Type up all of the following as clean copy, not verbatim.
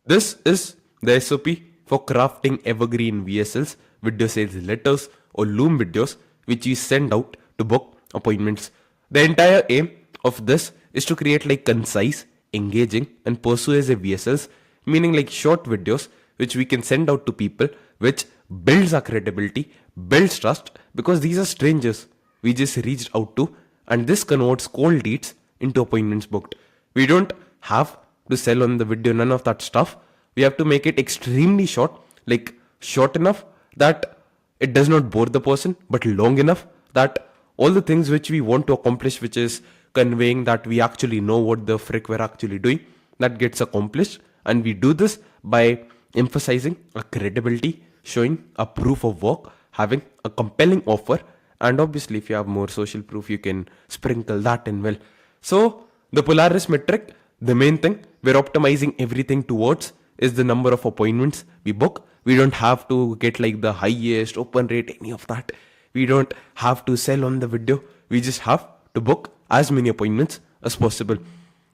This is the SOP for crafting Evergreen VSLs, video sales letters, or Loom videos which we send out to book appointments. The entire aim of this is to create like concise, engaging, and persuasive VSLs, meaning like short videos which we can send out to people, which builds our credibility, builds trust, because these are strangers we just reached out to, and this converts cold leads into appointments booked. We don't have to sell on the video, none of that stuff. We have to make it extremely short, like short enough that it does not bore the person, but long enough that all the things which we want to accomplish, which is conveying that we actually know what the frick we're actually doing, that gets accomplished. And we do this by emphasizing a credibility, showing a proof of work, having a compelling offer, and obviously if you have more social proof, you can sprinkle that in well. So the Polaris metric, the main thing we're optimizing everything towards is the number of appointments we book. We don't have to get like the highest open rate, any of that. We don't have to sell on the video. We just have to book as many appointments as possible.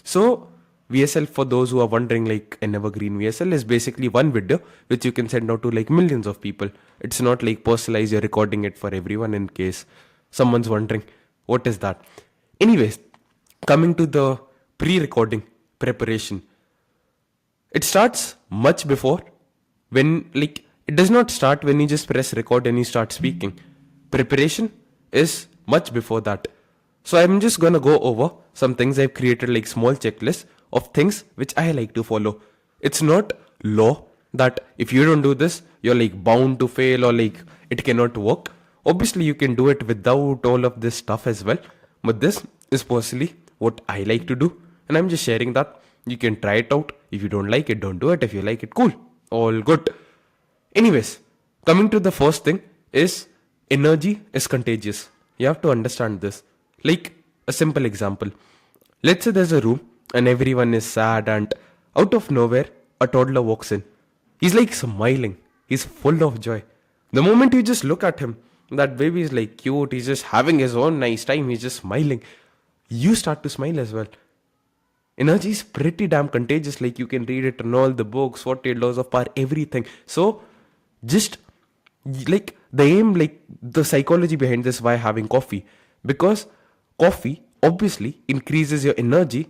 So VSL, for those who are wondering, like an Evergreen VSL is basically one video which you can send out to like millions of people. It's not like personalized, you're recording it for everyone, in case someone's wondering what is that. Anyways, coming to the pre-recording preparation, it starts much before, when like it does not start when you just press record and you start speaking. Preparation is much before that. So I'm just gonna go over some things. I've created like small checklists of things which I like to follow. It's not law that if you don't do this, you're like bound to fail or like it cannot work. Obviously you can do it without all of this stuff as well. But this is personally what I like to do, and I'm just sharing that. You can try it out. If you don't like it, don't do it. If you like it, cool. All good. Anyways, coming to the first thing is energy is contagious. You have to understand this. Like a simple example. Let's say there's a room and everyone is sad, and out of nowhere, a toddler walks in. He's like smiling. He's full of joy. The moment you just look at him, that baby is like cute. He's just having his own nice time. He's just smiling. You start to smile as well. Energy is pretty damn contagious. Like you can read it in all the books, 48 laws of power, everything. So just like the aim, like the psychology behind this, why having coffee, because coffee obviously increases your energy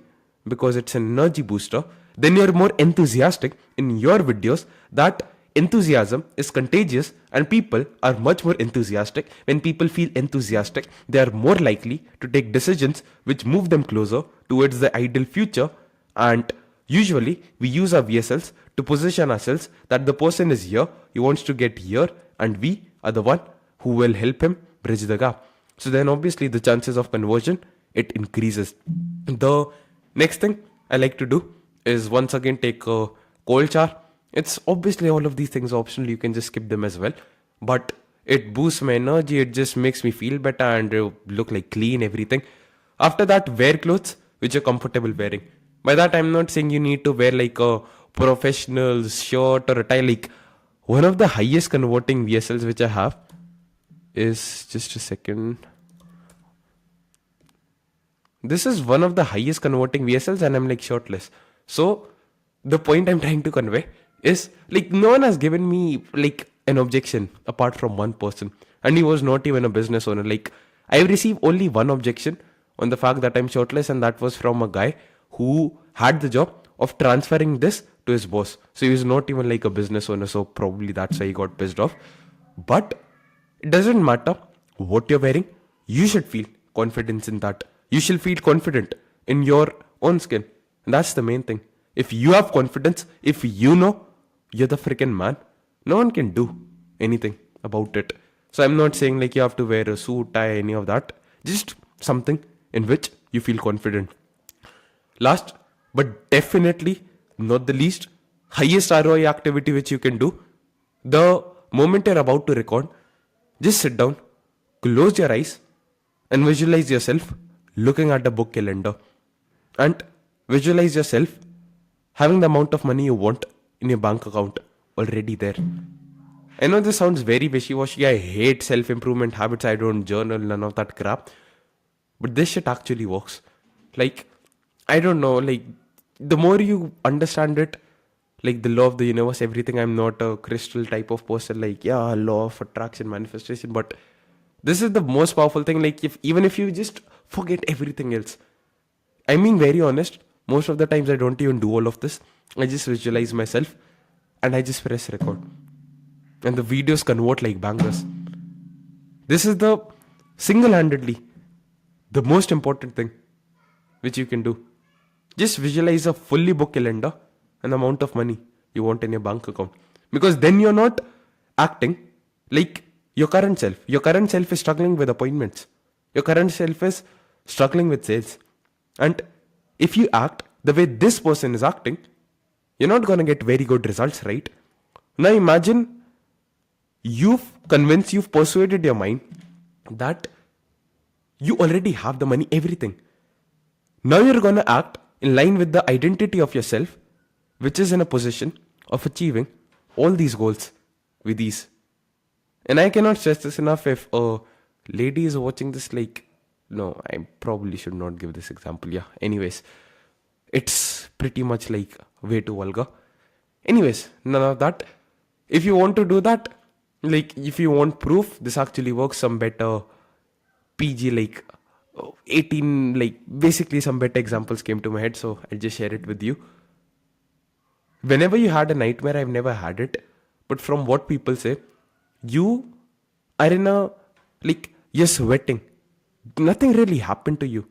because it's an energy booster. Then you're more enthusiastic in your videos. That enthusiasm is contagious, and people are much more enthusiastic. When people feel enthusiastic, they are more likely to take decisions which move them closer towards the ideal future. And usually we use our VSLs to position ourselves that the person is here, he wants to get here, and we are the one who will help him bridge the gap. So then obviously the chances of conversion, it increases. The next thing I like to do is once again take a cold shower. It's obviously all of these things are optional, you can just skip them as well, but it boosts my energy, it just makes me feel better and look like clean, everything. After that, wear clothes which you're comfortable wearing. By that I'm not saying you need to wear like a professional shirt or a tie. Like one of the highest converting VSLs which I have is, just a second, this is one of the highest converting VSLs and I'm like shirtless. So the point I'm trying to convey is like no one has given me like an objection apart from one person, and he was not even a business owner. Like I've received only one objection on the fact that I'm shirtless, and that was from a guy who had the job of transferring this to his boss. So he was not even like a business owner, so probably that's why he got pissed off. But it doesn't matter what you're wearing, you should feel confidence in that. You should feel confident in your own skin. And that's the main thing. If you have confidence, if you know you're the freaking man, no one can do anything about it. So I'm not saying like you have to wear a suit, tie, any of that. Just something in which you feel confident. Last, but definitely not the least, highest ROI activity which you can do. The moment you're about to record, just sit down, close your eyes, and visualize yourself looking at the book calendar. And visualize yourself having the amount of money you want in your bank account already there. I know this sounds very wishy-washy. I hate self-improvement habits. I don't journal, none of that crap. But this shit actually works. Like, I don't know, like, the more you understand it, like the law of the universe, everything. I'm not a crystal type of person, like, yeah, law of attraction, manifestation. But this is the most powerful thing. Like, if even if you just forget everything else, I mean, very honest, most of the times I don't even do all of this. I just visualize myself and I just press record. And the videos convert like bangers. This is the single handedly the most important thing which you can do. Just visualize a fully booked calendar and the amount of money you want in your bank account. Because then you're not acting like your current self. Your current self is struggling with appointments. Your current self is struggling with sales. And if you act the way this person is acting, you're not going to get very good results, right? Now imagine you've persuaded your mind that you already have the money, everything. Now you're going to act in line with the identity of yourself, which is in a position of achieving all these goals with ease. And I cannot stress this enough. If a lady is watching this, like, no, I probably should not give this example. Yeah, anyways, it's pretty much like way too vulgar. Anyways, none of that. If you want to do that, like, if you want proof, this actually works. Some better PG, like 18, like basically some better examples came to my head, so I'll just share it with you. Whenever you had a nightmare, I've never had it, but from what people say, you are in a, like, you're sweating. Nothing really happened to you.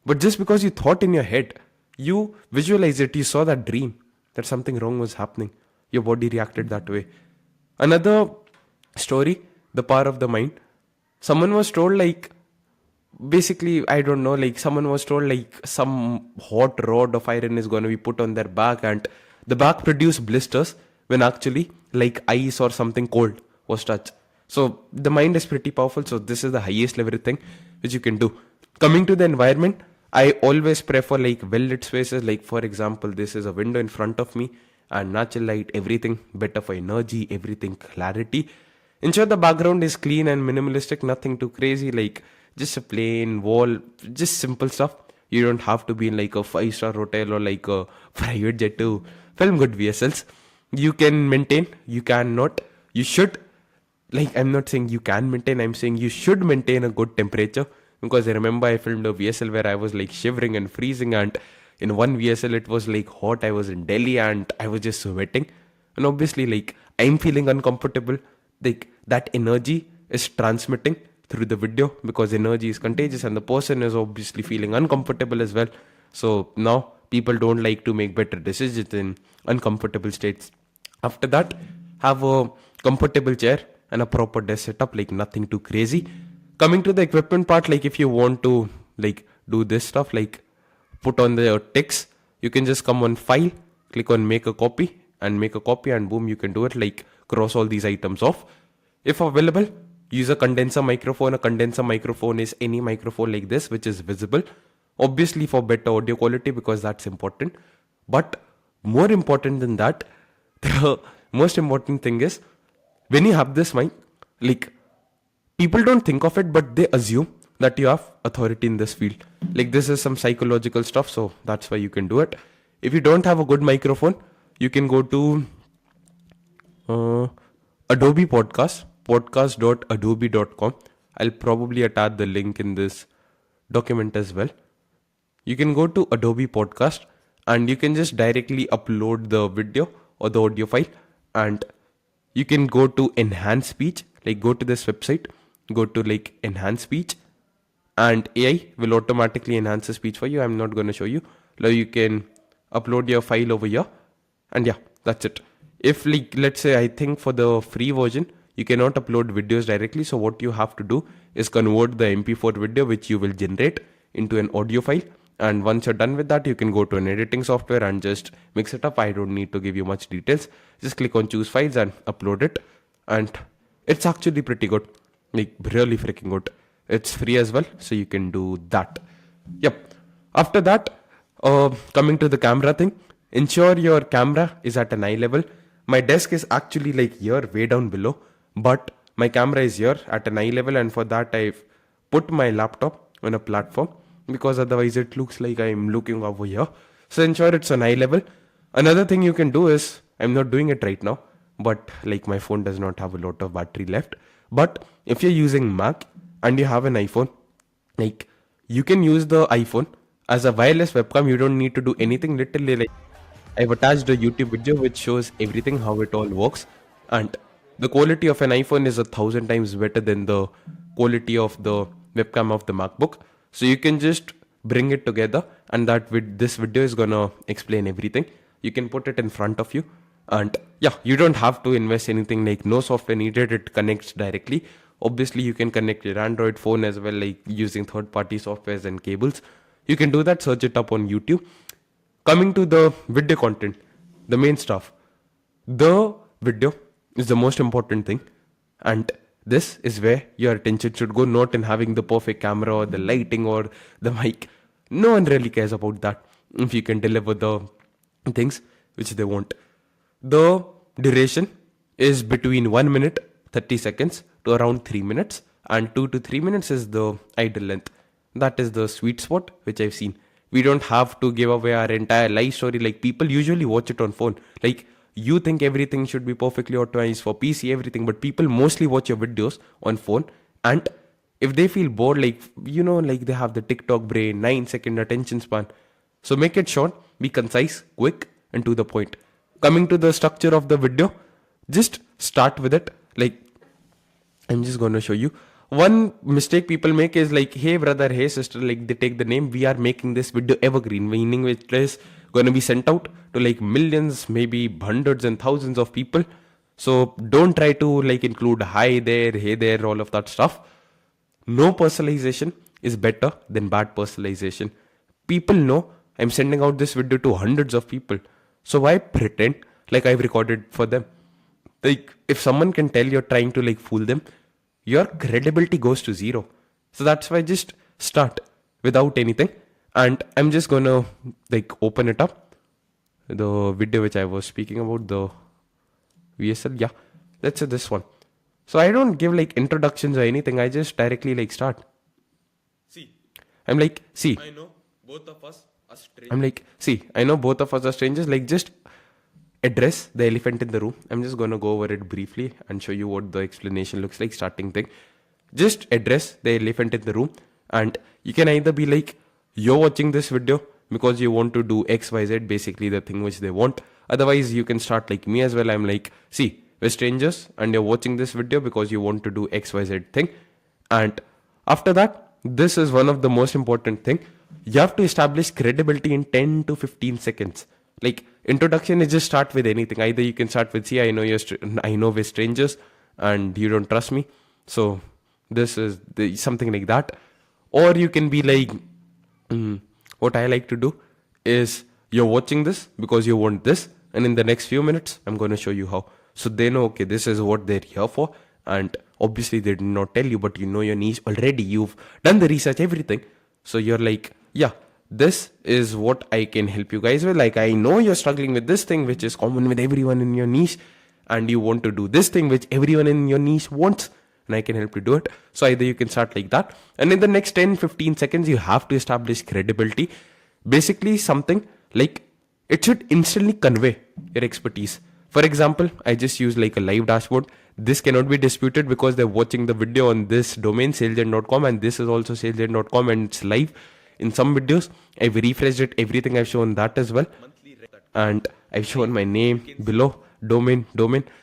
But just because you thought in your head, you visualized it, you saw that dream, that something wrong was happening. Your body reacted that way. Another story, the power of the mind. Someone was told, like, basically, I don't know, like, someone was told, like, some hot rod of iron is going to be put on their back, and the back produced blisters when actually, like, ice or something cold was touched. So the mind is pretty powerful. So this is the highest level thing which you can do. Coming to the environment, I always prefer like well lit spaces. Like, for example, this is a window in front of me and natural light, everything better for energy, everything clarity. Ensure the background is clean and minimalistic, nothing too crazy, like just a plain wall, just simple stuff. You don't have to be in like a 5-star hotel or like a private jet to film good VSLs. You can maintain, you cannot, you should. Like, I'm not saying you can maintain, I'm saying you should maintain a good temperature. Because I remember I filmed a VSL where I was like shivering and freezing, and in one VSL it was like hot. I was in Delhi and I was just sweating. And obviously, like, I'm feeling uncomfortable. Like, that energy is transmitting through the video because energy is contagious and the person is obviously feeling uncomfortable as well. So now people don't like to make better decisions in uncomfortable states. After that, have a comfortable chair and a proper desk setup, like nothing too crazy. Coming to the equipment part, like if you want to like do this stuff, like put on the ticks, you can just come on file, click on make a copy and boom, you can do it, like cross all these items off. If available, use a condenser microphone. A condenser microphone is any microphone like this which is visible, obviously for better audio quality because that's important. But more important than that, the most important thing is when you have this mic, like people don't think of it, but they assume that you have authority in this field. Like, this is some psychological stuff, so that's why you can do it. If you don't have a good microphone, you can go to Adobe Podcast, podcast.adobe.com. I'll probably attach the link in this document as well. You can go to Adobe Podcast and you can just directly upload the video or the audio file, and you can go to enhance speech. Like, go to this website, go to like enhance speech, and AI will automatically enhance the speech for you. I'm not going to show you. Now you can upload your file over here, and yeah, that's it. If, like, let's say, I think for the free version you cannot upload videos directly, so what you have to do is convert the MP4 video which you will generate into an audio file. And once you're done with that, you can go to an editing software and just mix it up. I don't need to give you much details. Just click on choose files and upload it, and it's actually pretty good, like really freaking good. It's free as well, so you can do that. Yep. After that, coming to the camera thing, ensure your camera is at an eye level. My desk is actually like here, way down below, but my camera is here at an eye level, and for that I've put my laptop on a platform because otherwise it looks like I'm looking over here. So ensure it's on eye level. Another thing you can do is, I'm not doing it right now, but like my phone does not have a lot of battery left. But if you're using Mac and you have an iPhone, like you can use the iPhone as a wireless webcam. You don't need to do anything. Literally, like I've attached a YouTube video which shows everything how it all works, and the quality of an iPhone is 1,000 times better than the quality of the webcam of the MacBook. So you can just bring it together, and that with this video is gonna explain everything. You can put it in front of you, and yeah, you don't have to invest anything, like no software needed. It connects directly. Obviously, you can connect your Android phone as well, like using third-party softwares and cables. You can do that. Search it up on YouTube. Coming to the video content, the main stuff. The video is the most important thing, and this is where your attention should go, not in having the perfect camera or the lighting or the mic. No one really cares about that if you can deliver the things which they want. The duration is between 1 minute 30 seconds to around 3 minutes, and 2 to 3 minutes is the ideal length. That is the sweet spot which I've seen. We don't have to give away our entire life story. Like people usually watch it on phone. Like you think everything should be perfectly optimized for PC, everything, but people mostly watch your videos on phone. And if they feel bored, like like they have the TikTok brain, 9-second attention span. So make it short, be concise, quick, and to the point. Coming to the structure of the video, just start with it. Like I'm just going to show you. One mistake people make is like, hey brother, hey sister, like they take the name. We are making this video evergreen, meaning which is going to be sent out to like millions, maybe hundreds and thousands of people. So don't try to like include hi there, hey there, all of that stuff. No personalization is better than bad personalization. People know I'm sending out this video to hundreds of people. So why pretend like I've recorded for them? Like if someone can tell you're trying to like fool them, your credibility goes to zero. So that's why just start without anything. And I'm just gonna like open it up. The video which I was speaking about, the VSL, yeah. Let's say this one. So I don't give like introductions or anything. I just directly like start. See, I'm like, see, I know both of us are strangers. I'm like, see, I know both of us are strangers. Like, just address the elephant in the room. I'm just gonna go over it briefly and show you what the explanation looks like. Starting thing, just address the elephant in the room, and you can either be like, you're watching this video because you want to do XYZ, basically the thing which they want. Otherwise, you can start like me as well. I'm like, see, we're strangers and you're watching this video because you want to do XYZ thing. And after that, this is one of the most important thing. You have to establish credibility in 10 to 15 seconds. Like introduction is just start with anything. Either you can start with, see, I know I know we're strangers and you don't trust me. So this is something like that. Or you can be like, what I like to do is, you're watching this because you want this, and in the next few minutes I'm going to show you how. So they know, okay, this is what they're here for. And obviously they did not tell you, but you know your niche already. You've done the research, everything. So you're like, yeah, this is what I can help you guys with. Like, I know you're struggling with this thing which is common with everyone in your niche, and you want to do this thing which everyone in your niche wants, and I can help you do it. So either you can start like that, and in the next 10-15 seconds you have to establish credibility. Basically something like, it should instantly convey your expertise. For example, I just use like a live dashboard. This cannot be disputed because they're watching the video on this domain, salesgen.com, and this is also salesgen.com, and it's live. In some videos I've refreshed it, everything I've shown that as well, and I've shown my name below, domain.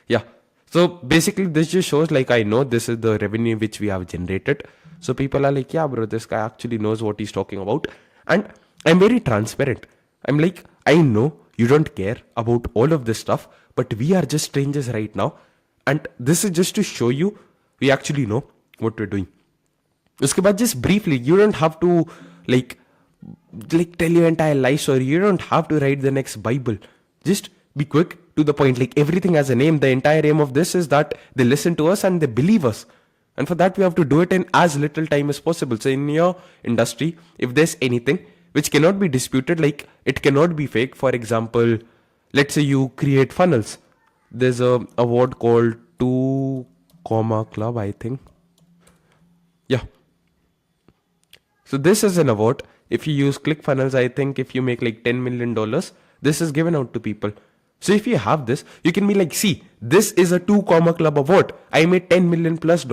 Yeah. So basically this just shows like, I know this is the revenue which we have generated. So people are like, yeah bro, this guy actually knows what he's talking about. And I'm very transparent. I'm like, I know you don't care about all of this stuff, but we are just strangers right now, and this is just to show you we actually know what we're doing. Uske baad, just briefly, you don't have to like tell your entire life story. You don't have to write the next Bible. Just be quick, to the point. Like, everything has a name. The entire aim of this is that they listen to us and they believe us. And for that, we have to do it in as little time as possible. So in your industry, if there's anything which cannot be disputed, like it cannot be fake. For example, let's say you create funnels. There's a award called 2 Comma Club, I think. Yeah. So this is an award. If you use ClickFunnels, I think if you make like $10 million, this is given out to people. So if you have this, you can be like, see, this is a 2 comma club award. I made $10 million plus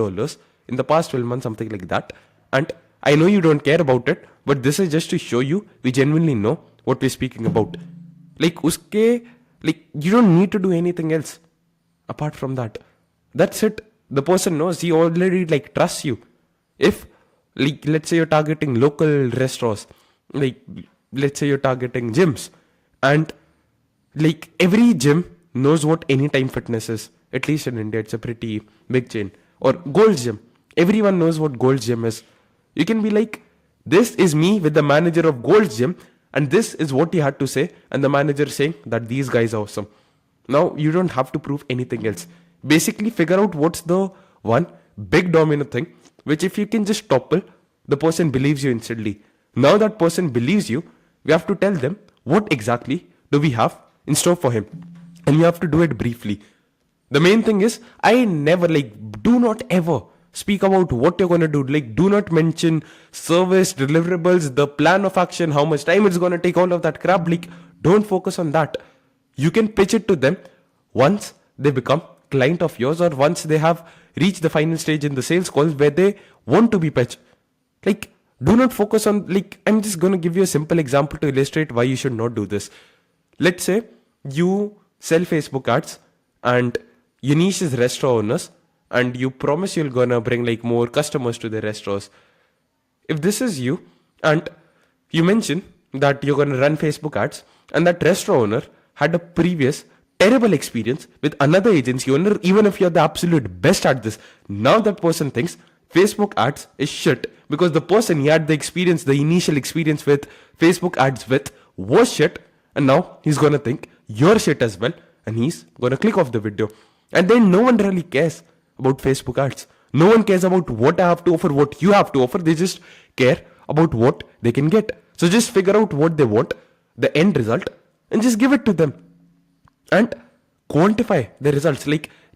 in the past 12 months, something like that. And I know you don't care about it, but this is just to show you we genuinely know what we're speaking about. Like, you don't need to do anything else apart from that. That's it. The person knows, he already like trusts you. If, like, let's say you're targeting local restaurants, like, let's say you're targeting gyms, and like every gym knows what Anytime Fitness is. At least in India, it's a pretty big chain. Or Gold's Gym. Everyone knows what Gold's Gym is. You can be like, this is me with the manager of Gold's Gym, and this is what he had to say, and the manager saying that these guys are awesome. Now you don't have to prove anything else. Basically figure out what's the one big domino thing, which if you can just topple, the person believes you instantly. Now that person believes you, we have to tell them what exactly do we have in store for him. And you have to do it briefly. The main thing is, I never do not ever speak about what you're going to do. Like, do not mention service, deliverables, the plan of action, how much time it's going to take, all of that crap. Like, don't focus on that. You can pitch it to them once they become client of yours, or once they have reached the final stage in the sales calls where they want to be pitched. Like, do not focus on, I'm just going to give you a simple example to illustrate why you should not do this. Let's say you sell Facebook ads and your niche is restaurant owners, and you promise you're gonna bring more customers to the restaurants. If this is you and you mention that you're gonna run Facebook ads, and that restaurant owner had a previous terrible experience with another agency owner, even if you're the absolute best at this, now that person thinks Facebook ads is shit because the person he had the initial experience with Facebook ads with was shit, and now he's gonna think you're shit as well, and he's gonna click off the video. And then no one really cares about Facebook ads. No one cares about what I have to offer, what you have to offer. They just care about what they can get. So just figure out what they want, the end result, and just give it to them. And quantify the results.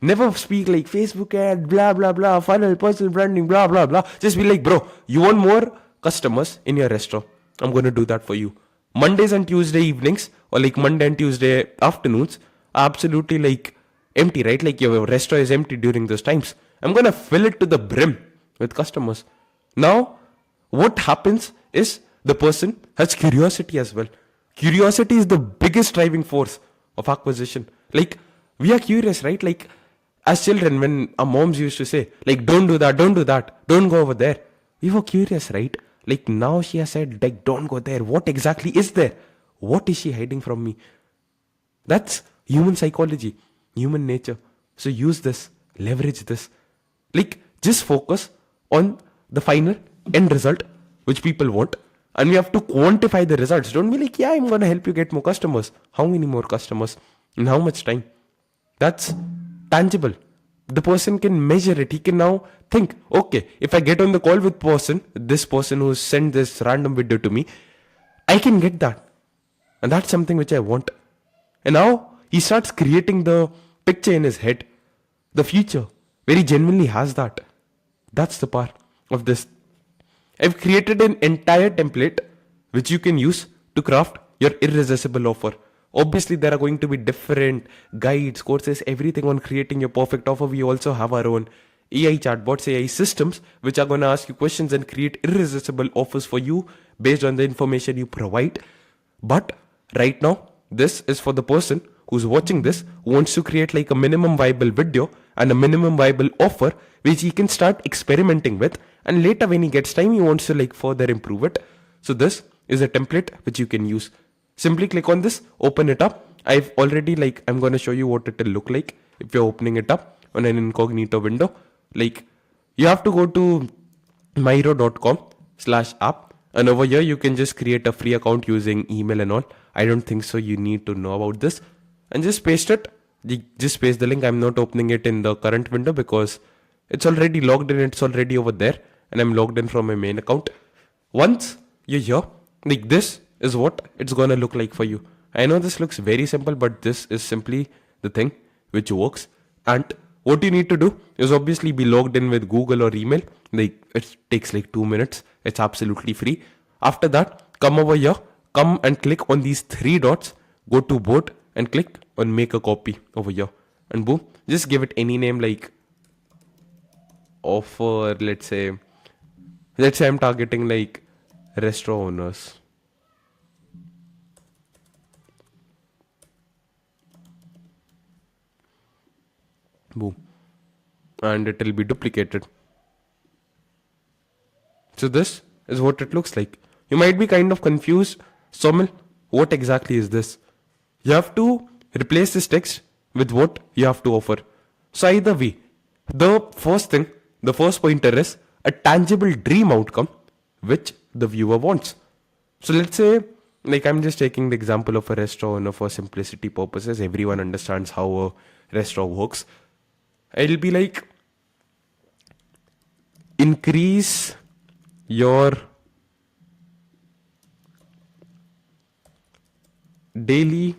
Never speak like Facebook ad, blah, blah, blah, funnel, personal branding, blah, blah, blah. Just be like, bro, you want more customers in your restaurant? I'm going to do that for you. Mondays and Tuesday evenings, or Monday and Tuesday afternoons, are absolutely empty, right? Your restaurant is empty during those times. I'm going to fill it to the brim with customers. Now, what happens is the person has curiosity as well. Curiosity is the biggest driving force of acquisition. We are curious, right? As children, when our moms used to say, don't do that, don't go over there. We were curious, right? Now she has said, don't go there. What exactly is there? What is she hiding from me? That's human psychology, human nature. So use this, leverage this. Just focus on the final end result, which people want. And we have to quantify the results. Don't be like, yeah, I'm going to help you get more customers. How many more customers? In how much time? That's tangible. The person can measure it. He can now think, okay, if I get on the call with this person who sent this random video to me, I can get that. And that's something which I want. And now he starts creating the picture in his head, the future, where he genuinely has that. That's the part of this. I've created an entire template which you can use to craft your irresistible offer. Obviously, there are going to be different guides, courses, everything on creating your perfect offer. We also have our own AI chatbots, AI systems, which are going to ask you questions and create irresistible offers for you based on the information you provide. But right now, this is for the person who's watching this, who wants to create a minimum viable video and a minimum viable offer, which he can start experimenting with. And later when he gets time, he wants to further improve it. So this is a template which you can use. Simply click on this, open it up. I've already I'm going to show you what it will look like if you're opening it up on an incognito window. You have to go to myhero.com/app, and over here you can just create a free account using email and all. I don't think so. You need to know about this, and just paste it. Just paste the link. I'm not opening it in the current window because it's already logged in. It's already over there, and I'm logged in from my main account. Once you're here, this is what it's going to look like for you. I know this looks very simple, but this is simply the thing which works. And what you need to do is obviously be logged in with Google or email. It takes 2 minutes. It's absolutely free. After that, come over here, come and click on these 3 dots go to board and click on make a copy over here, and boom, just give it any name like offer. Let's say I'm targeting like restaurant owners. Boom, and it will be duplicated. So this is what it looks like. You might be kind of confused, Somil, what exactly is this? You have to replace this text with what you have to offer. So either way, the first pointer is a tangible dream outcome which the viewer wants. So let's say, like I'm just taking the example of a restaurant for simplicity purposes. Everyone understands how a restaurant works. It'll be like increase your daily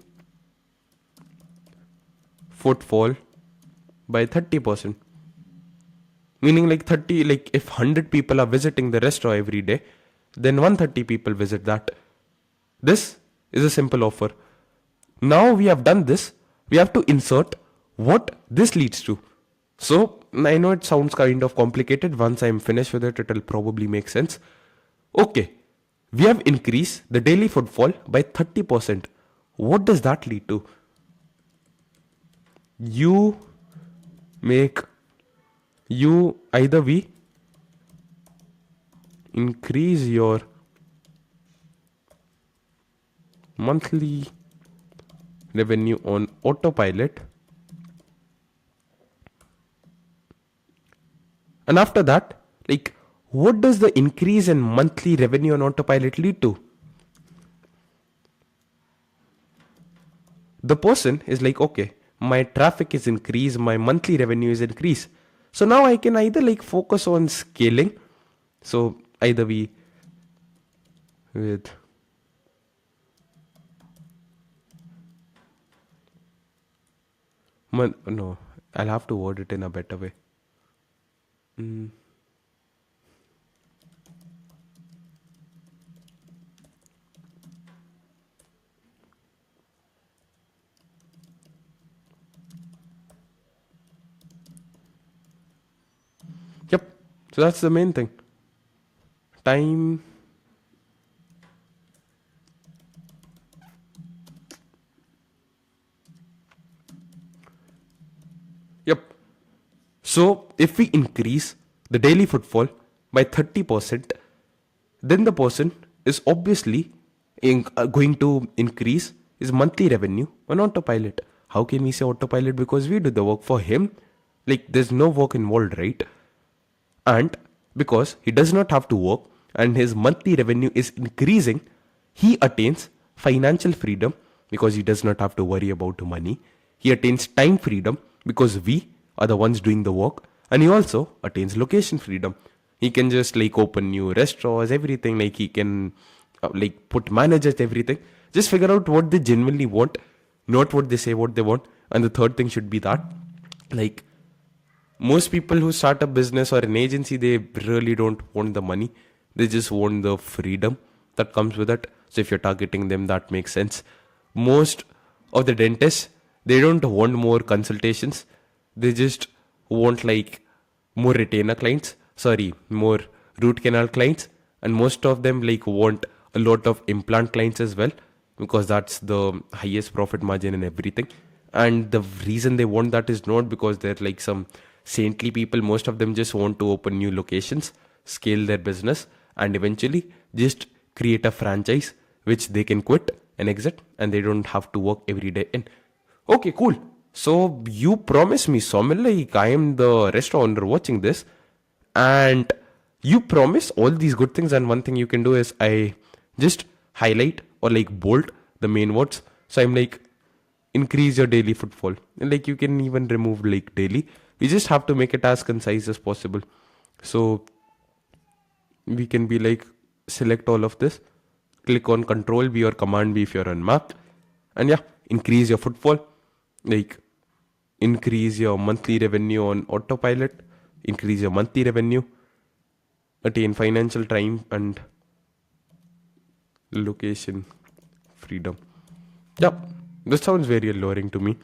footfall by 30%. Meaning like 30, like if 100 people are visiting the restaurant every day, then 130 people visit that. This is a simple offer. Now we have done this, we have to insert what this leads to. So I know it sounds kind of complicated. Once I'm finished with it, it'll probably make sense. Okay, we have increased the daily footfall by 30%. What does that lead to? You make you either we increase your monthly revenue on autopilot, and after that, like what does the increase in monthly revenue on autopilot lead to? The person is like, okay, my traffic is increased, my monthly revenue is increased. So now I can either like focus on scaling. So either we with no, I'll have to word it in a better way. Yep. So that's the main thing. Time. Yep. So if we increase the daily footfall by 30%, then the person is obviously going to increase his monthly revenue on autopilot. How can we say autopilot? Because we do the work for him. Like there's no work involved, right? And because he does not have to work and his monthly revenue is increasing, he attains financial freedom because he does not have to worry about money. He attains time freedom because we are the ones doing the work, and he also attains location freedom. He can just like open new restaurants, everything. Like he can like put managers, everything. Just figure out what they genuinely want, not what they say what they want. And the third thing should be that, like most people who start a business or an agency, they really don't want the money. They just want the freedom that comes with it. So if you're targeting them, that makes sense. Most of the dentists, they don't want more consultations. They just want like more retainer clients, sorry, more root canal clients. And most of them like want a lot of implant clients as well, because that's the highest profit margin and everything. And the reason they want that is not because they're like some saintly people. Most of them just want to open new locations, scale their business, and eventually just create a franchise which they can quit and exit, and they don't have to work every day in. Okay, cool. So you promise me, Somil, like I am the restaurant owner watching this, and you promise all these good things, and one thing you can do is I just highlight or like bold the main words. So I'm like, increase your daily footfall. And like you can even remove like daily. We just have to make it as concise as possible. So we can be like, select all of this, click on Control V or Command V if you're on Mac, and yeah, increase your footfall, like increase your monthly revenue on autopilot, increase your monthly revenue, attain financial time and location freedom. Yep. This sounds very alluring to me.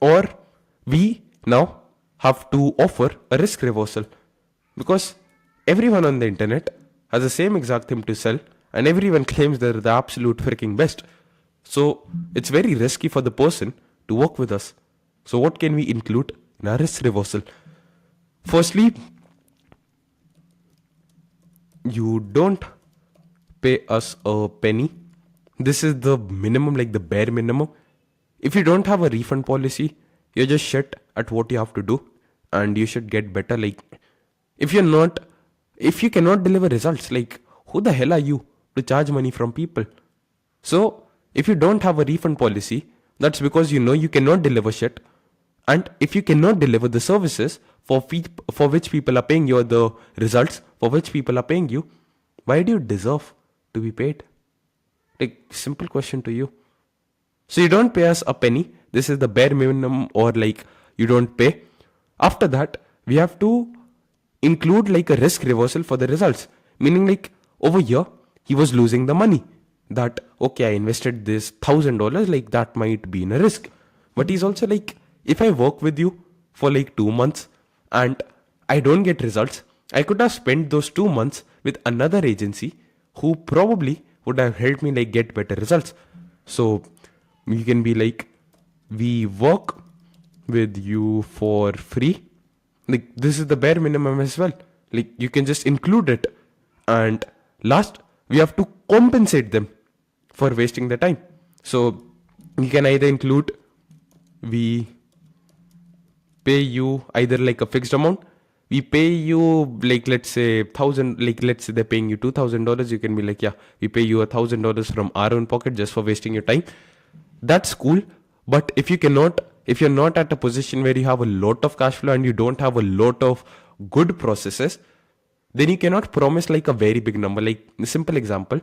Or we now have to offer a risk reversal, because everyone on the internet has the same exact thing to sell and everyone claims they're the absolute freaking best. So it's very risky for the person to work with us. So what can we include in our risk reversal? Firstly, you don't pay us a penny. This is the minimum, like the bare minimum. If you don't have a refund policy, you're just shit at what you have to do and you should get better. Like, if you're not, if you cannot deliver results, like, who the hell are you to charge money from people? So, if you don't have a refund policy, that's because you know you cannot deliver shit. And if you cannot deliver the services for which people are paying you, or the results for which people are paying you, why do you deserve to be paid? Like, simple question to you. So you don't pay us a penny. This is the bare minimum, or like you don't pay. After that, we have to include like a risk reversal for the results. Meaning, like, over here, he was losing the money. That, okay, I invested this $1,000, like that might be in a risk. But he's also like, if I work with you for like 2 months and I don't get results, I could have spent those 2 months with another agency who probably would have helped me like get better results. So you can be like, we work with you for free. Like, this is the bare minimum as well. Like, you can just include it. And last, we have to compensate them for wasting the time. So we can either include, we pay you either like a fixed amount. We pay you like, let's say 1,000, like let's say they're paying you $2,000. You can be like, yeah, we pay you $1,000 from our own pocket just for wasting your time. That's cool. But if you're not at a position where you have a lot of cash flow and you don't have a lot of good processes, then you cannot promise like a very big number. Like, a simple example,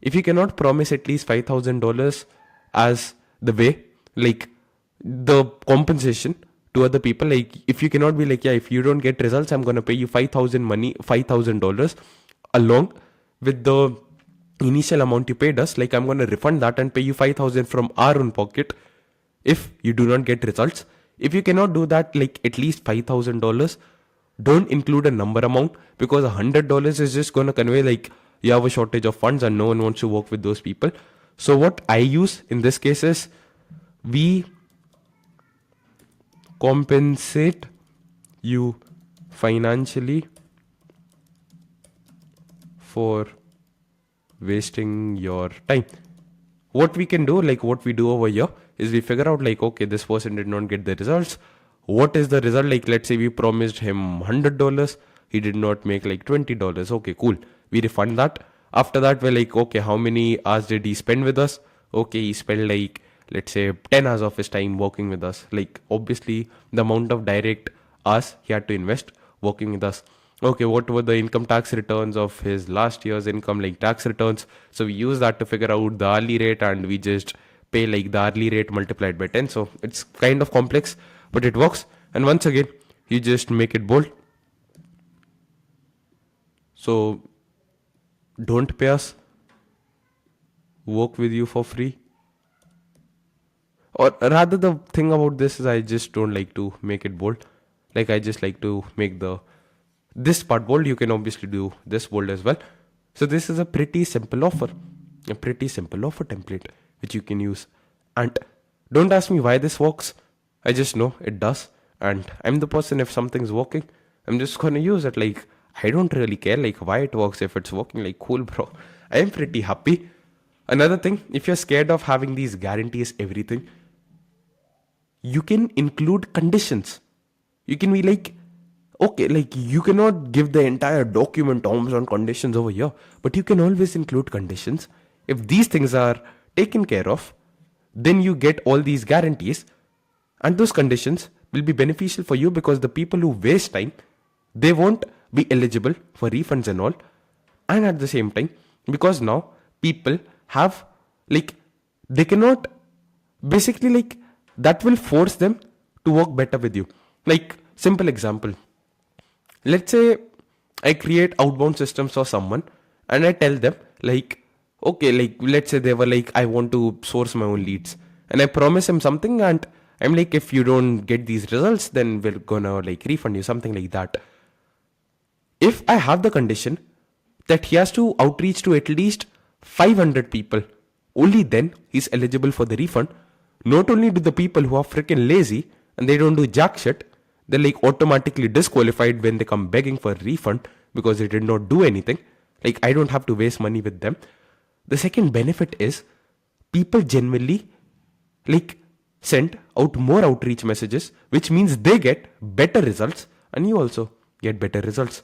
if you cannot promise at least $5,000 as the way, like the compensation to other people, like if you cannot be like, yeah, if you don't get results, I'm gonna pay you $5,000 along with the initial amount you paid us. Like, I'm gonna refund that and pay you 5,000 from our own pocket if you do not get results. If you cannot do that, like at least $5,000, don't include a number amount, because $100 is just gonna convey like you have a shortage of funds and no one wants to work with those people. So what I use in this case is, we compensate you financially for wasting your time. What we can do, like what we do over here, is we figure out like, okay, this person did not get the results. What is the result? Like, let's say we promised him $100, he did not make like $20. Okay, cool. We refund that. After that, we're like, okay, how many hours did he spend with us? Okay, he spent like, let's say 10 hours of his time working with us. Like, obviously the amount of direct hours he had to invest working with us. Okay, what were the income tax returns of his last year's income, like tax returns? So we use that to figure out the hourly rate, and we just pay like the hourly rate multiplied by 10. So it's kind of complex, but it works. And once again, you just make it bold. So don't pay us, work with you for free. Or rather, the thing about this is I just don't like to make it bold. Like, I just like to make this part bold. You can obviously do this bold as well. So this is a pretty simple offer template which you can use. And don't ask me why this works. I just know it does. And I'm the person, if something's working, I'm just gonna use it. Like, I don't really care like why it works. If it's working, like, cool, bro. I am pretty happy. Another thing, if you're scared of having these guarantees, everything, you can include conditions. You can be like, okay, like you cannot give the entire document terms and conditions over here, but you can always include conditions. If these things are taken care of, then you get all these guarantees, and those conditions will be beneficial for you, because the people who waste time, they won't be eligible for refunds and all. And at the same time, because now people have, like, they cannot, basically, like, that will force them to work better with you. Like, simple example, let's say I create outbound systems for someone and I tell them like, okay, like let's say they were like, I want to source my own leads, and I promise him something, and I'm like, if you don't get these results, then we're gonna like refund you, something like that. If I have the condition that he has to outreach to at least 500 people, only then he's eligible for the refund. Not only do the people who are freaking lazy and they don't do jack shit, they're like automatically disqualified when they come begging for a refund because they did not do anything. Like, I don't have to waste money with them. The second benefit is people genuinely like send out more outreach messages, which means they get better results and you also get better results.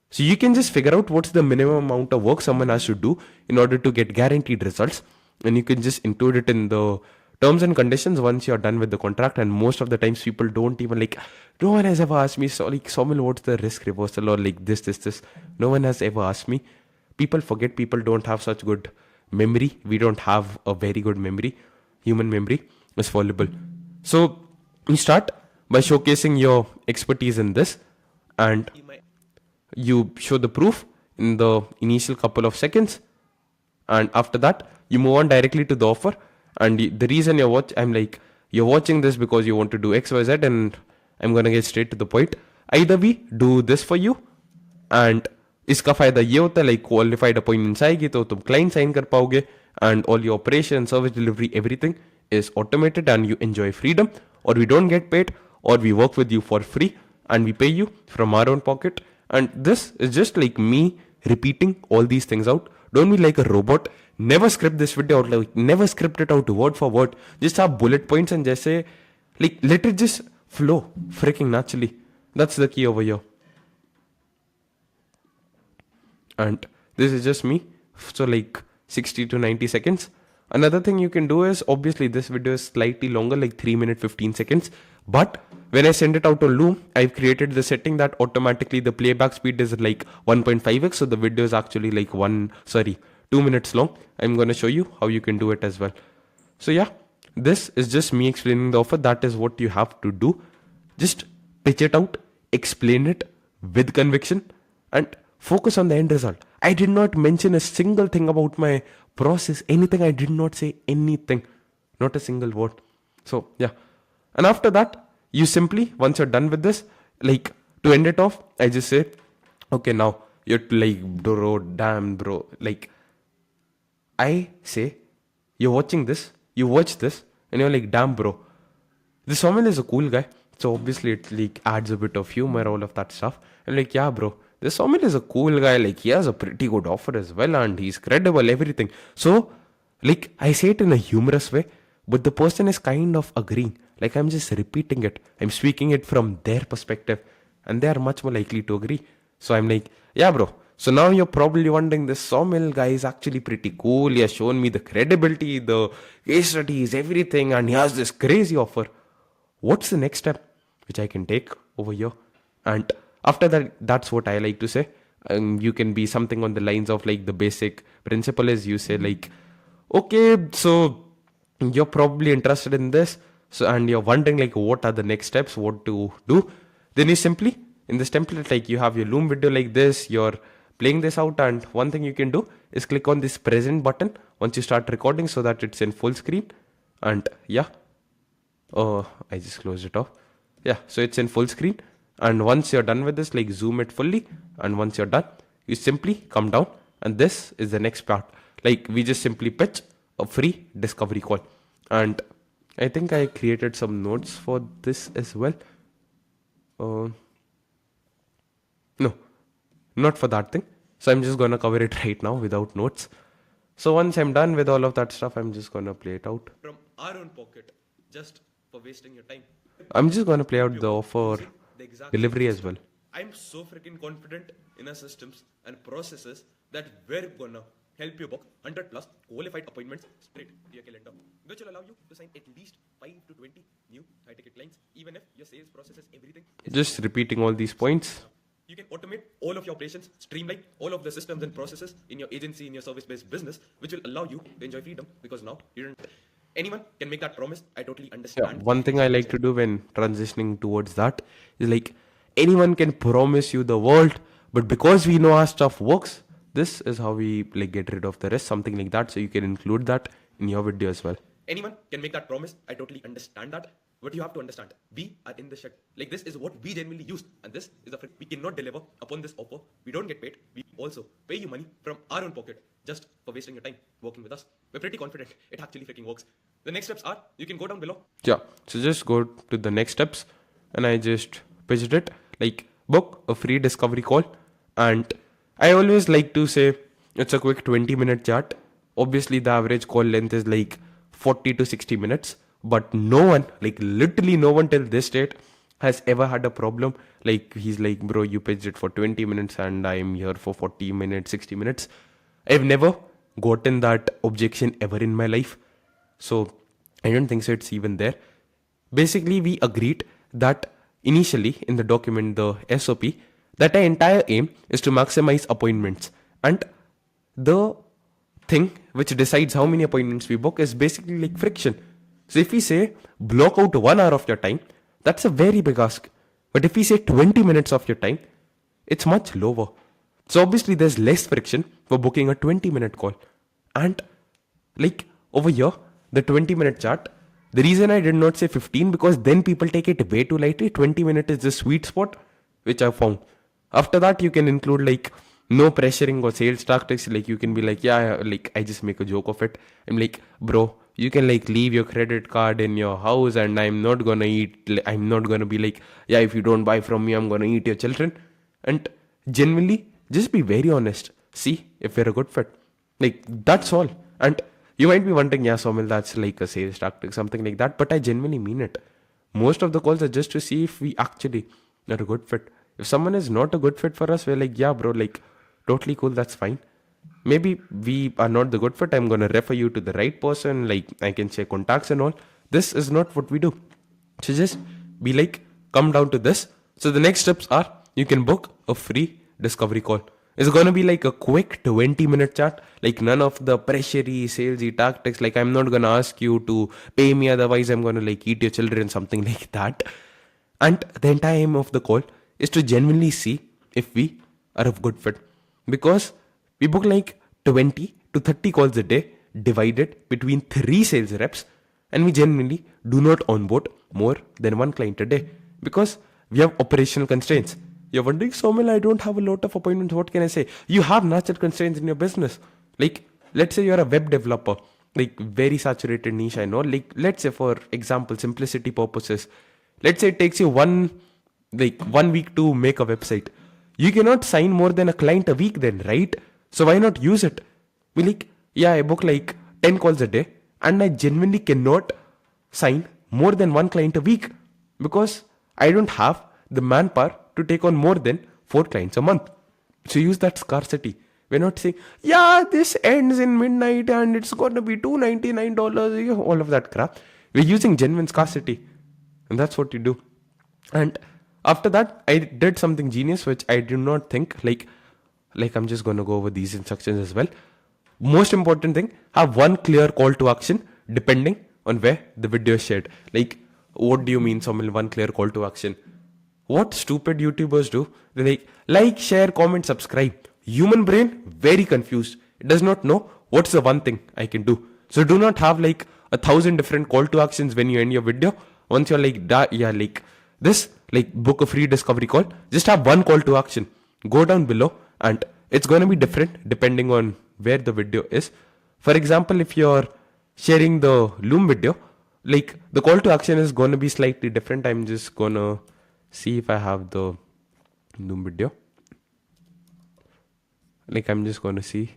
So you can just figure out what's the minimum amount of work someone has to do in order to get guaranteed results, and you can just include it in the terms and conditions once you're done with the contract. And most of the times people don't even like, no one has ever asked me, so like, Somil, what's the risk reversal or like this. No one has ever asked me. People forget, people don't have such good memory. We don't have a very good memory. Human memory is fallible. So you start by showcasing your expertise in this, and you show the proof in the initial couple of seconds, and after that you move on directly to the offer. And the reason you're watching this because you want to do XYZ, and I'm gonna get straight to the point. Either we do this for you, and इसका फायदा ये होता है, like qualified appointments आएगी तो तुम client sign कर पाओगे, and all your operation, service delivery, everything is automated and you enjoy freedom. Or we don't get paid, or we work with you for free and we pay you from our own pocket. And this is just like me repeating all these things out. Don't be like a robot. Never script this video out, like never script it out word for word. Just have bullet points and just say, like, let it just flow freaking naturally. That's the key over here. And this is just me, so like 60 to 90 seconds. Another thing you can do is, obviously this video is slightly longer, like 3 minutes 15 seconds, but when I send it out to Loom, I've created the setting that automatically the playback speed is like 1.5x, so the video is actually like 2 minutes long. I'm gonna show you how you can do it as well. So yeah, this is just me explaining the offer. That is what you have to do. Just pitch it out, explain it with conviction, and focus on the end result. I did not mention a single thing about my process, anything. I did not say anything, not a single word. So yeah, and after that, you simply, once you're done with this, like, to end it off, I just say, okay, now you're like, bro, damn, bro. Like, I say, you're watching this, you watch this, and you're like, damn, bro, this Somil is a cool guy. So obviously it like adds a bit of humor, all of that stuff. And like, yeah, bro, this Somil is a cool guy. Like, he has a pretty good offer as well, and he's credible, everything. So, like, I say it in a humorous way, but the person is kind of agreeing. Like, I'm just repeating it. I'm speaking it from their perspective, and they are much more likely to agree. So I'm like, yeah, bro. So now you're probably wondering, this Somil guy is actually pretty cool. He has shown me the credibility, the case studies, everything, and he has this crazy offer. What's the next step which I can take over here? And after that, that's what I like to say. You can be something on the lines of like, the basic principle is, you say like, okay, so you're probably interested in this, so, and you're wondering like, what are the next steps, what to do. Then you simply, in this template, like, you have your Loom video like this, you're playing this out, and one thing you can do is click on this present button once you start recording, so that it's in full screen. And yeah, I just closed it off. Yeah, so it's in full screen. And once you're done with this, like, zoom it fully. And once you're done, you simply come down. And this is the next part. Like, we just simply pitch a free discovery call. And I think I created some notes for this as well. No, not for that thing. So I'm just gonna cover it right now without notes. So once I'm done with all of that stuff, I'm just gonna play it out from our own pocket, just for wasting your time. I'm just gonna play out the offer delivery as well. I'm so freaking confident in our systems and processes that we're gonna help you book 100 plus qualified appointments straight to your calendar, which will allow you to sign at least 5 to 20 new high ticket clients, even if your sales processes, everything. Just repeating all these points. You can automate all of your operations, streamline all of the systems and processes in your agency, in your service-based business, which will allow you to enjoy freedom, because now you don't. Anyone can make that promise. I totally understand. Yeah, one thing I like to do when transitioning towards that is like, anyone can promise you the world, but because we know our stuff works, this is how we like get rid of the rest, something like that. So you can include that in your video as well. Anyone can make that promise. I totally understand that. But you have to understand, we are in the shed. Like, this is what we genuinely use, and this is the fact. We cannot deliver upon this offer. We don't get paid. We also pay you money from our own pocket just for wasting your time working with us. We're pretty confident it actually freaking works. The next steps are, you can go down below. Yeah, so just go to the next steps, and I just pitched it like, book a free discovery call. And I always like to say it's a quick 20-minute chat. Obviously, the average call length is like 40 to 60 minutes, but no one, like literally no one till this date, has ever had a problem. Like, he's like, bro, you pitched it for 20 minutes and I'm here for 40 minutes, 60 minutes. I've never gotten that objection ever in my life. So I don't think so it's even there. Basically, we agreed that initially in the document, the SOP, that our entire aim is to maximize appointments. And the thing which decides how many appointments we book is basically like friction. So if we say block out 1 hour of your time, that's a very big ask. But if we say 20 minutes of your time, it's much lower. So obviously there's less friction for booking a 20-minute call. And like over here, the 20-minute chat, the reason I did not say 15, because then people take it way too lightly. 20 minutes is the sweet spot, which I found. After that, you can include like no pressuring or sales tactics. Like, you can be like, yeah, like I just make a joke of it. I'm like, bro, you can like leave your credit card in your house and I'm not gonna be like, yeah, if you don't buy from me, I'm gonna eat your children. And genuinely, just be very honest. See if we're a good fit. Like, that's all. And you might be wondering, yeah, Somil, that's like a sales tactic, something like that. But I genuinely mean it. Most of the calls are just to see if we actually are a good fit. If someone is not a good fit for us, we're like, yeah, bro, like, totally cool, that's fine. Maybe we are not the good fit. I'm gonna refer you to the right person. Like, I can share contacts and all. This is not what we do. So just be like, come down to this. So the next steps are, you can book a free discovery call. It's gonna be like a quick 20-minute chat. Like, none of the pressurey, salesy tactics. Like, I'm not gonna ask you to pay me, otherwise I'm gonna like eat your children, something like that. And the entire aim of the call is to genuinely see if we are a good fit. Because we book like 20 to 30 calls a day divided between 3 sales reps, and we genuinely do not onboard more than 1 client a day because we have operational constraints. You're wondering, Somil, I don't have a lot of appointments. What can I say? You have natural constraints in your business. Like, let's say you're a web developer, like very saturated niche, I know. Like, let's say for example, simplicity purposes, let's say it takes you 1 week to make a website. You cannot sign more than a client a week then, right? So why not use it? Be like, yeah, I book like 10 calls a day and I genuinely cannot sign more than 1 client a week because I don't have the manpower to take on more than 4 clients a month. So use that scarcity. We're not saying, yeah, this ends in midnight and it's going to be $299, all of that crap. We're using genuine scarcity. And that's what you do. And after that, I did something genius, which I do not think, like I'm just going to go over these instructions as well. Most important thing, have one clear call to action depending on where the video is shared. Like, what do you mean, Somil, one clear call to action? What stupid YouTubers do, they like, share, comment, subscribe. Human brain, very confused. It does not know what's the one thing I can do. So do not have like 1,000 different call to actions when you end your video. Once you're like, yeah, like this, like book a free discovery call, just have one call to action. Go down below and it's going to be different depending on where the video is. For example, if you're sharing the Loom video, like the call to action is going to be slightly different. I'm just going to see if I have the Loom video. Like, I'm just going to see.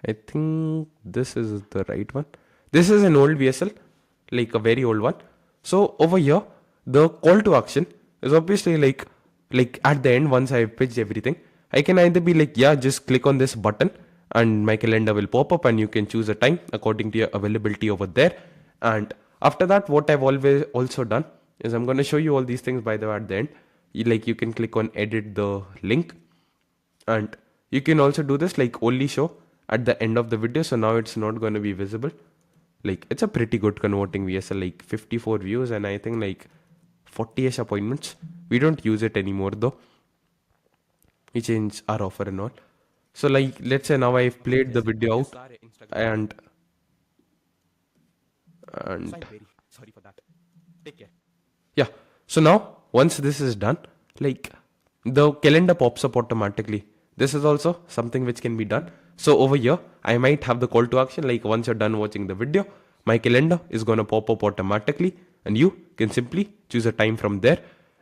I think this is the right one. This is an old VSL, like a very old one. So over here, the call to action is obviously like at the end, once I've pitched everything, I can either be like, yeah, just click on this button and my calendar will pop up and you can choose a time according to your availability over there. And after that, what I've always also done is I'm going to show you all these things by the way at the end. You can click on edit the link and you can also do this like only show at the end of the video. So now it's not going to be visible. Like, it's a pretty good converting VSL, like 54 views and I think like 40ish appointments. We don't use it anymore though. We change our offer and all. So like, let's say now I've played the video out and and yeah. So now once this is done, like the calendar pops up automatically. This is also something which can be done. So over here, I might have the call to action. Like once you're done watching the video, my calendar is gonna pop up automatically, and you can simply choose a time from there.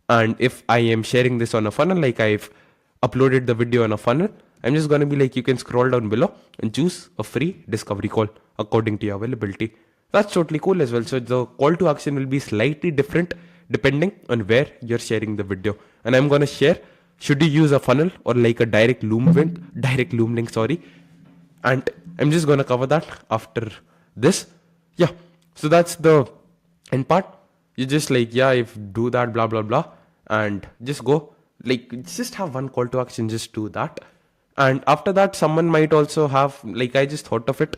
And if I am sharing this on a funnel, like I've uploaded the video on a funnel, I'm just gonna be like, you can scroll down below and choose a free discovery call according to your availability. That's totally cool as well. So the call to action will be slightly different depending on where you're sharing the video. And I'm gonna share, should you use a funnel or like a direct loom link, sorry. And I'm just gonna cover that after this. Yeah. So that's the end part. You just like, yeah, if do that, blah blah blah, and just go. Like just have one call to action, just do that. And after that, someone might also have, like I just thought of it.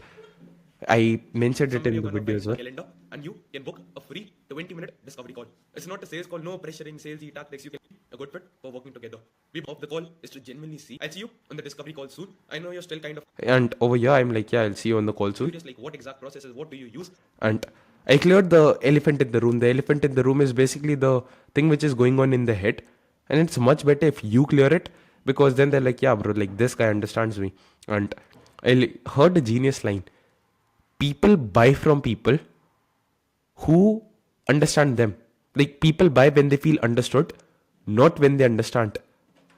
I mentioned it in the video as well. Calendar, and you can book a free 20-minute discovery call. It's not a sales call, no pressuring, salesy tactics. You can be a good fit for working together. We hope the call is to genuinely see. I'll see you on the discovery call soon. I know you're still kind of. And over here, I'm like, yeah, I'll see you on the call soon. Curious, like what exact processes, what do you use? And I cleared the elephant in the room. The elephant in the room is basically the thing which is going on in the head. And it's much better if you clear it, because then they're like, yeah, bro, like this guy understands me. And I heard a genius line. People buy from people who understand them. Like people buy when they feel understood, not when they understand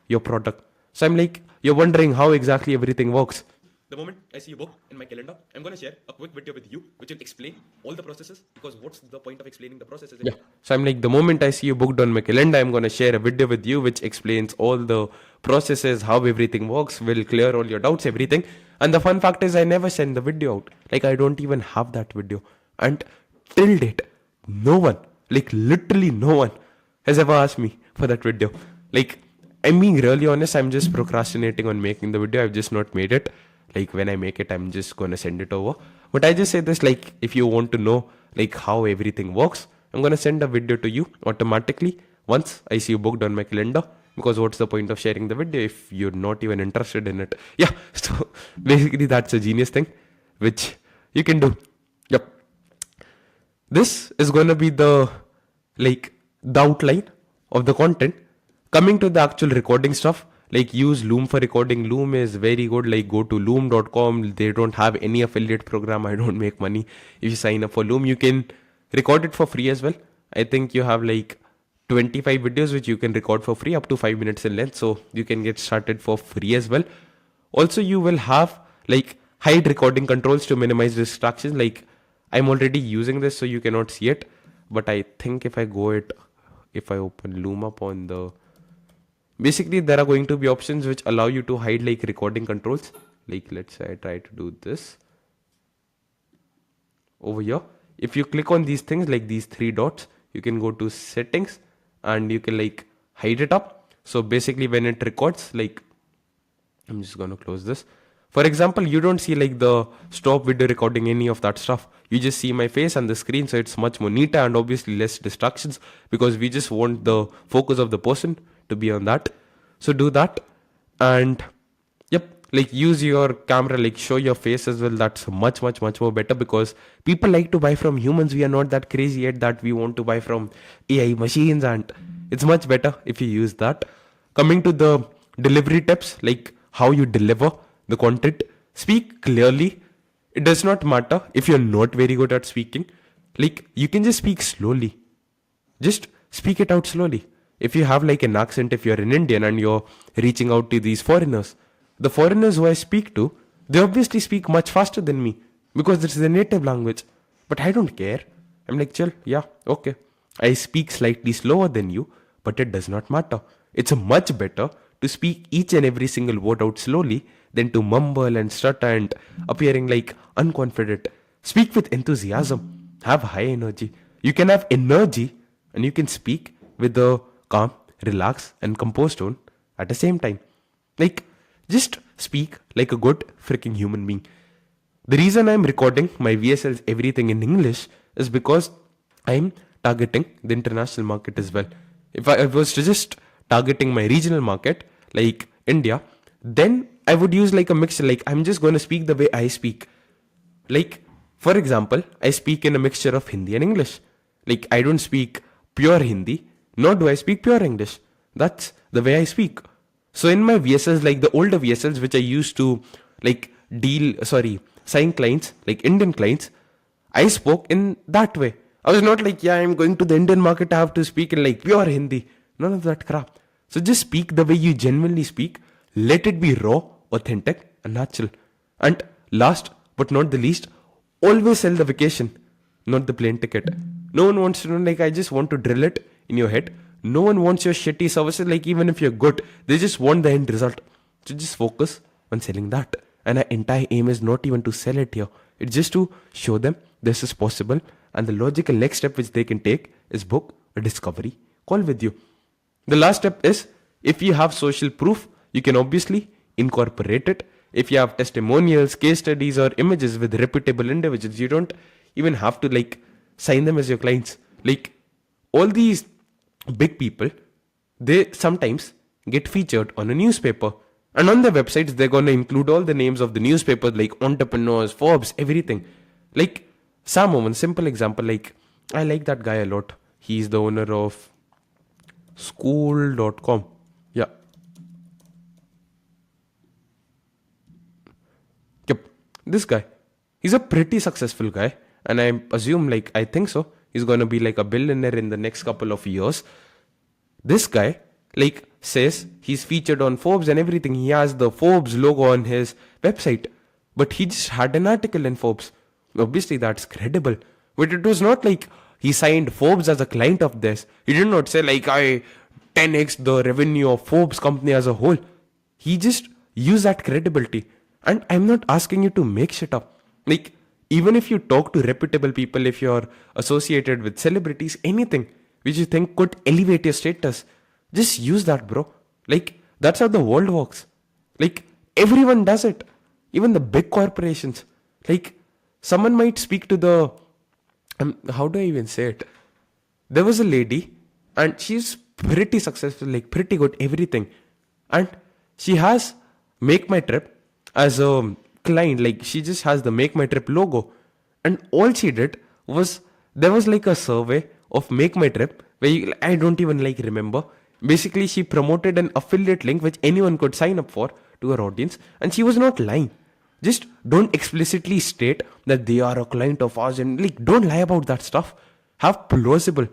your product. So I'm like, you're wondering how exactly everything works. The moment I see you book in my calendar, I'm going to share a quick video with you which will explain all the processes, because what's the point of explaining the processes? Yeah. So I'm like, the moment I see you booked on my calendar, I'm going to share a video with you which explains all the processes, how everything works, will clear all your doubts, everything. And the fun fact is I never send the video out. Like I don't even have that video. And till date, no one, like literally no one has ever asked me for that video. Like I'm being really honest, I'm just procrastinating on making the video. I've just not made it. Like when I make it, I'm just gonna send it over. But I just say this, like if you want to know like how everything works, I'm gonna send a video to you automatically once I see you booked on my calendar. Because what's the point of sharing the video if you're not even interested in it? Yeah, so basically that's a genius thing which you can do. Yep. This is gonna be the like the outline of the content. Coming to the actual recording stuff, like use Loom for recording. Loom is very good. Like go to loom.com. They don't have any affiliate program. I don't make money. If you sign up for Loom, you can record it for free as well. I think you have like 25 videos which you can record for free, up to 5 minutes in length. So you can get started for free as well. Also, you will have like hide recording controls to minimize distractions. Like I'm already using this, so you cannot see it. But I think if I open Loom up on the, basically there are going to be options which allow you to hide like recording controls. Like let's say I try to do this over here. If you click on these things, like these three dots, you can go to settings and you can like hide it up. So basically when it records, like I'm just going to close this. For example, you don't see like the stop video recording, any of that stuff. You just see my face and the screen. So it's much more neater and obviously less distractions, because we just want the focus of the person to be on that. So do that. And yep, like use your camera, like show your face as well. That's much more better, because people like to buy from humans. We are not that crazy yet that we want to buy from AI machines, and it's much better if you use that. Coming to the delivery tips, like how you deliver the content, speak clearly. It does not matter if you're not very good at speaking. Like you can just speak slowly. Just speak it out slowly. If you have like an accent, if you're an Indian and you're reaching out to these foreigners, the foreigners who I speak to, they obviously speak much faster than me because it's their native language. But I don't care. I'm like, chill, yeah, okay. I speak slightly slower than you, but it does not matter. It's much better to speak each and every single word out slowly than to mumble and stutter and appearing like unconfident. Speak with enthusiasm. Have high energy. You can have energy and you can speak with a calm, relaxed, and composed tone at the same time. Like, just speak like a good freaking human being. The reason I'm recording my VSL's everything in English is because I'm targeting the international market as well. If I was just targeting my regional market, like India, then I would use like a mixture, like I'm just going to speak the way I speak. Like, for example, I speak in a mixture of Hindi and English. Like, I don't speak pure Hindi, nor do I speak pure English. That's the way I speak. So in my VSLs, like the older VSLs, which I used to like sign clients, like Indian clients, I spoke in that way. I was not like, yeah, I'm going to the Indian market, I have to speak in like pure Hindi. None of that crap. So just speak the way you genuinely speak. Let it be raw, authentic, and natural. And last but not the least, always sell the vacation, not the plane ticket. No one wants to know, like, I just want to drill it in your head. No one wants your shitty services, like, even if you're good, they just want the end result. So just focus on selling that. And our entire aim is not even to sell it here, it's just to show them this is possible. And the logical next step which they can take is book a discovery call with you. The last step is, if you have social proof, you can obviously incorporate it. If you have testimonials, case studies, or images with reputable individuals, you don't even have to like sign them as your clients. Like all these big people, they sometimes get featured on a newspaper. And on their websites, they're going to include all the names of the newspapers like entrepreneurs, Forbes, everything. Like Sam Owen, simple example, like I like that guy a lot. He's the owner of school.com. Yeah. Yep. This guy. He's a pretty successful guy. And I assume, like, I think so. He's going to be like a billionaire in the next couple of years. This guy, like, says he's featured on Forbes and everything. He has the Forbes logo on his website. But he just had an article in Forbes. Obviously, that's credible. But it was not like he signed Forbes as a client of this. He did not say, like, I 10x the revenue of Forbes company as a whole. He just used that credibility. And I'm not asking you to make shit up. Like, even if you talk to reputable people, if you're associated with celebrities, anything which you think could elevate your status, just use that, bro. Like, that's how the world works. Like, everyone does it. Even the big corporations. Like, someone might speak to the. How do I even say it? There was a lady, and she's pretty successful, like, pretty good, everything. And she has Make My Trip as a client. Like, she just has the Make My Trip logo. And all she did was, there was like a survey of Make My Trip where I don't even like remember. Basically, she promoted an affiliate link which anyone could sign up for to her audience, and she was not lying. Just don't explicitly state that they are a client of ours, and like don't lie about that stuff. Have plausible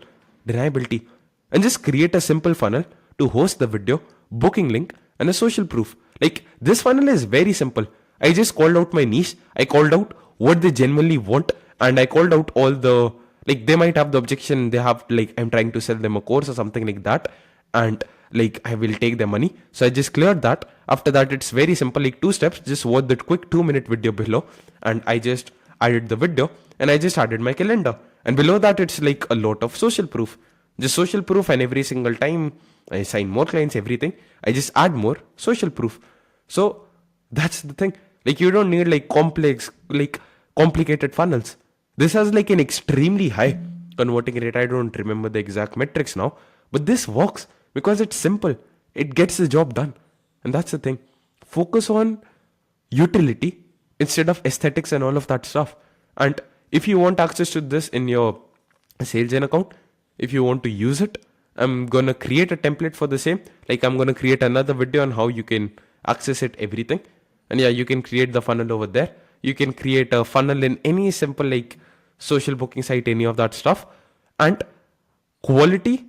deniability, and just create a simple funnel to host the video, booking link, and a social proof. Like this funnel is very simple. I just called out my niche. I called out what they genuinely want, and I called out all the, like, they might have the objection, they have like, I'm trying to sell them a course or something like that, and like I will take their money. So I just cleared that. After that, it's very simple, like 2 steps. Just watch that quick 2-minute video below, and I just added the video, and I just added my calendar. And below that, it's like a lot of social proof. Just social proof, and every single time I sign more clients, everything, I just add more social proof. So that's the thing. Like you don't need like complicated funnels. This has like an extremely high converting rate. I don't remember the exact metrics now, but this works because it's simple. It gets the job done. And that's the thing. Focus on utility instead of aesthetics and all of that stuff. And if you want access to this in your sales gen account, if you want to use it, I'm gonna create a template for the same. Like I'm gonna create another video on how you can access it, everything. And yeah, you can create the funnel over there. You can create a funnel in any simple like social booking site, any of that stuff. And quality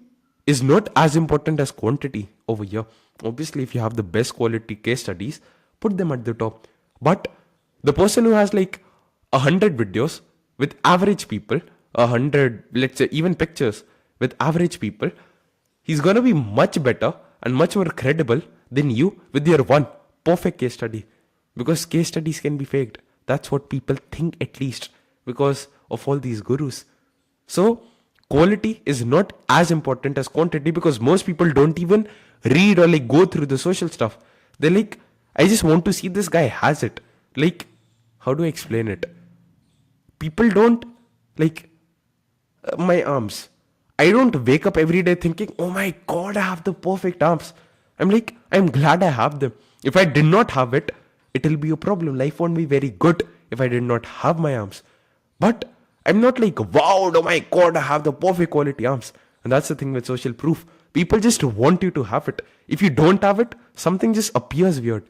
is not as important as quantity over here. Obviously, if you have the best quality case studies, put them at the top. But the person who has like 100 videos with average people, 100, let's say even pictures with average people, he's gonna be much better and much more credible than you with your one perfect case study. Because case studies can be faked. That's what people think, at least, because of all these gurus. So quality is not as important as quantity, because most people don't even read or like go through the social stuff. They're like, I just want to see this guy has it. Like, how do I explain it? People don't like my arms. I don't wake up every day thinking, oh my god, I have the perfect arms. I'm like, I'm glad I have them. If I did not have it, it'll be a problem. Life won't be very good if I did not have my arms. But I'm not like, wow, oh my god, I have the perfect quality arms. And that's the thing with social proof. People just want you to have it. If you don't have it, something just appears weird.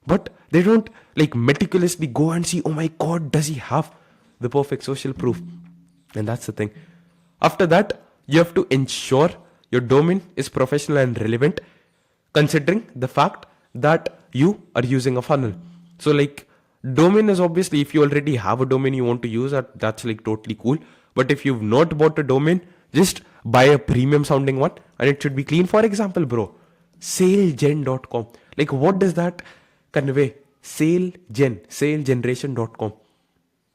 But they don't like meticulously go and see, oh my god, does he have the perfect social proof? And that's the thing. After that, you have to ensure your domain is professional and relevant, considering the fact that you are using a funnel. So, like, domain is obviously, if you already have a domain you want to use, that's like totally cool. But if you've not bought a domain, just buy a premium sounding one and it should be clean. For example, bro, salegen.com. Like, what does that convey? Salegeneration.com.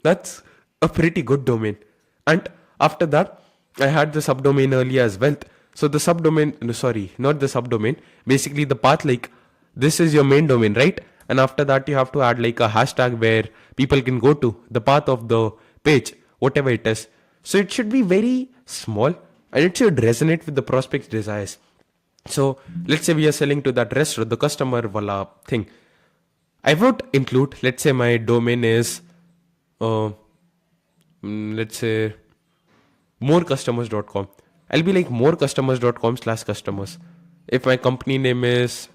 That's a pretty good domain. And after that, I had the subdomain earlier as well. So the subdomain, no, sorry, not the subdomain, basically the path, like this is your main domain, right? And after that, you have to add like a hashtag where people can go to the path of the page, whatever it is. So it should be very small and it should resonate with the prospect's desires. So let's say we are selling to that restaurant, the customer wala thing. I would include, let's say my domain is, let's say morecustomers.com. I'll be like morecustomers.com/customers. If my company name is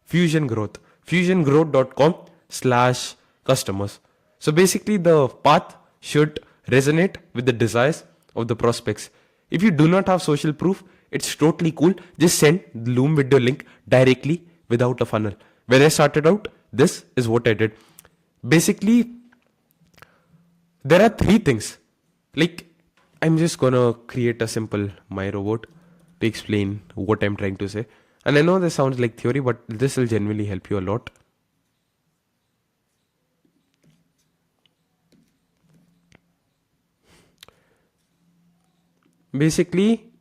Fusion Growth, fusiongrowth.com/customers. So basically the path should resonate with the desires of the prospects. If you do not have social proof, it's totally cool. Just send the Loom video link directly without a funnel. When I started out, this is what I did. Basically, there are three things. Like, I'm just gonna create a simple my robot to explain what I'm trying to say. And I know this sounds like theory, but this will genuinely help you a lot. Basically,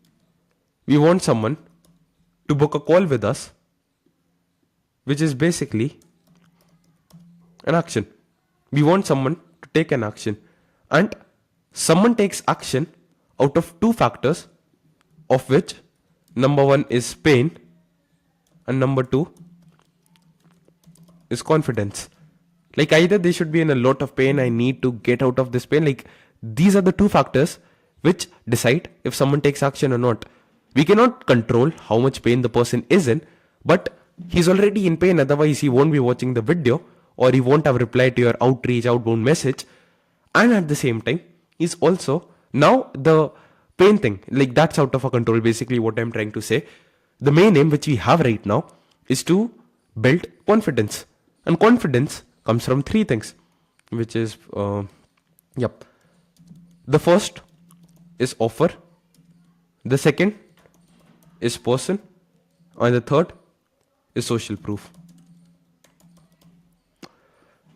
we want someone to book a call with us, which is basically an action. We want someone to take an action. And someone takes action out of two factors, of which number one is pain and number two is confidence. Like, either they should be in a lot of pain, I need to get out of this pain. Like, these are the two factors which decide if someone takes action or not. We cannot control how much pain the person is in, but he's already in pain, otherwise he won't be watching the video or he won't have replied to your outbound message. And at the same time, he's also now the pain thing, like that's out of our control. Basically, what I'm trying to say, the main aim which we have right now is to build confidence, and confidence comes from three things, which is the first is offer, the second is person, and the third is social proof.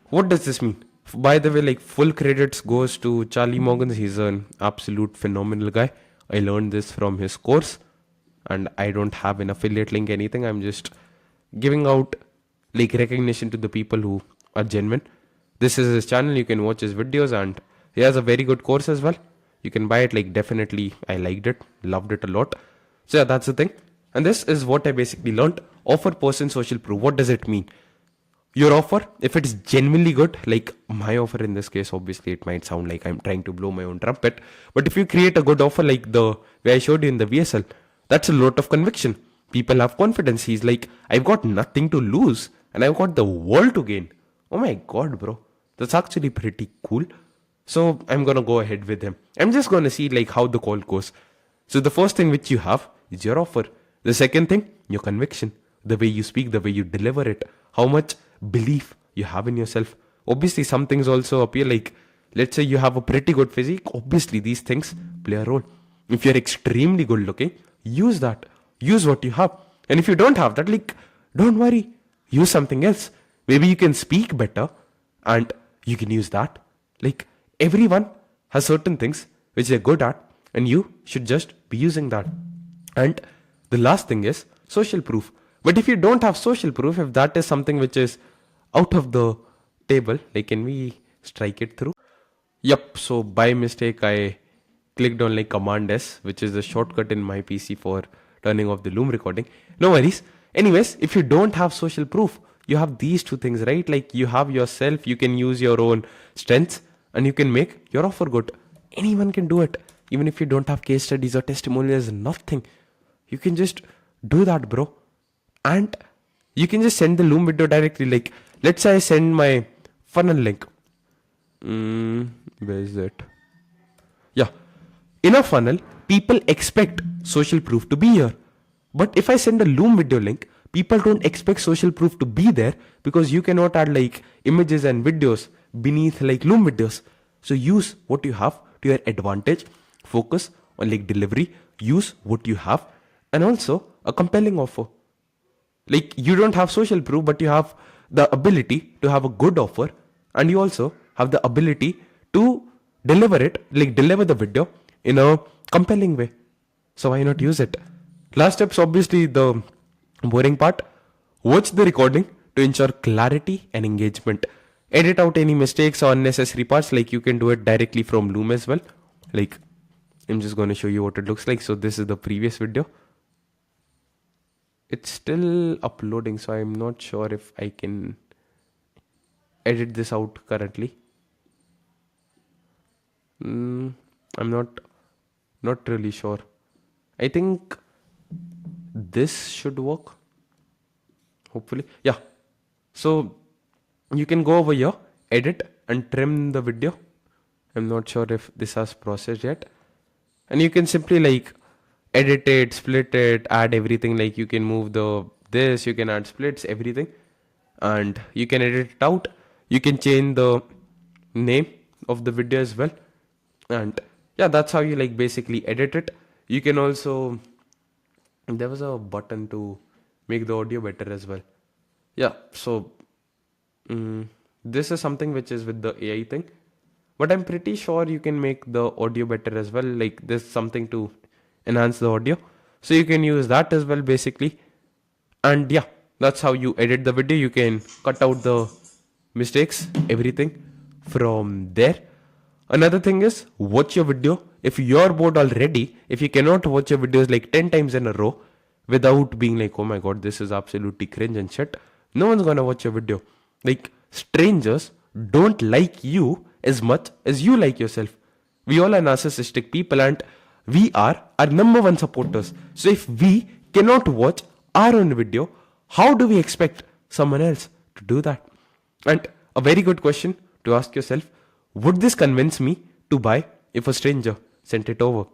What does this mean? By the way, like, full credits goes to Charlie Morgan. He's an absolute phenomenal guy. I learned this from his course, and I don't have an affiliate link, anything. I'm just giving out like recognition to the people who are genuine. This is his channel. You can watch his videos, and he has a very good course as well. You can buy it. Like, definitely, I liked it, loved it a lot. So yeah, that's the thing. And this is what I basically learned. Offer, person, social proof. What does it mean? Your offer, if it's genuinely good, like my offer in this case, obviously it might sound like I'm trying to blow my own trumpet, but if you create a good offer like the way I showed you in the VSL, that's a lot of conviction. People have confidence. He's like, I've got nothing to lose and I've got the world to gain. Oh my god, bro, that's actually pretty cool. So I'm gonna go ahead with him. I'm just gonna see like how the call goes. So the first thing which you have is your offer. The second thing, your conviction, the way you speak, the way you deliver it, how much belief you have in yourself. Obviously, some things also appear, like, let's say you have a pretty good physique. Obviously, these things play a role. If you're extremely good looking, use that. Use what you have. And if you don't have that, like, don't worry. Use something else. Maybe you can speak better and you can use that. Like, everyone has certain things which they're good at, and you should just be using that. And the last thing is social proof. But if you don't have social proof, if that is something which is out of the table, like, can we strike it through? Yep, so by mistake I clicked on like Command S, which is the shortcut in my PC for turning off the Loom recording. No worries. Anyways, if you don't have social proof, you have these two things, right? Like you have yourself, you can use your own strengths and you can make your offer good. Anyone can do it. Even if you don't have case studies or testimonials, nothing. You can just do that, bro. And you can just send the Loom video directly. Like, let's say I send my funnel link. Where is it? Yeah. In a funnel, people expect social proof to be here. But if I send a Loom video link, people don't expect social proof to be there because you cannot add like images and videos beneath like Loom videos. So use what you have to your advantage. Focus on like delivery. Use what you have and also a compelling offer. Like you don't have social proof, but you have the ability to have a good offer, and you also have the ability to deliver it, like deliver the video in a compelling way. So why not use it? Last step's obviously the boring part. Watch the recording to ensure clarity and engagement. Edit out any mistakes or unnecessary parts, like you can do it directly from Loom as well. Like I'm just going to show you what it looks like. So this is the previous video. It's still uploading, so I'm not sure if I can edit this out currently. I'm not really sure. I think this should work. Hopefully. Yeah. So you can go over here, edit and trim the video. I'm not sure if this has processed yet. And you can simply like edit it, split it, add everything. Like you can move this, you can add splits, everything. And you can edit it out. You can change the name of the video as well. And yeah, that's how you like basically edit it. You can also, there was a button to make the audio better as well. Yeah, so this is something which is with the AI thing, but I'm pretty sure you can make the audio better as well. Like there's something to enhance the audio, so you can use that as well basically. And yeah, that's how you edit the video. You can cut out the mistakes, everything from there. Another thing is watch your video. If you're bored already, if you cannot watch your videos like 10 times in a row without being like, oh my god, this is absolutely cringe and shit, no one's gonna watch your video. Like strangers don't like you as much as you like yourself. We all are narcissistic people and we are our number one supporters. So if we cannot watch our own video, how do we expect someone else to do that? And a very good question to ask yourself, would this convince me to buy if a stranger sent it over?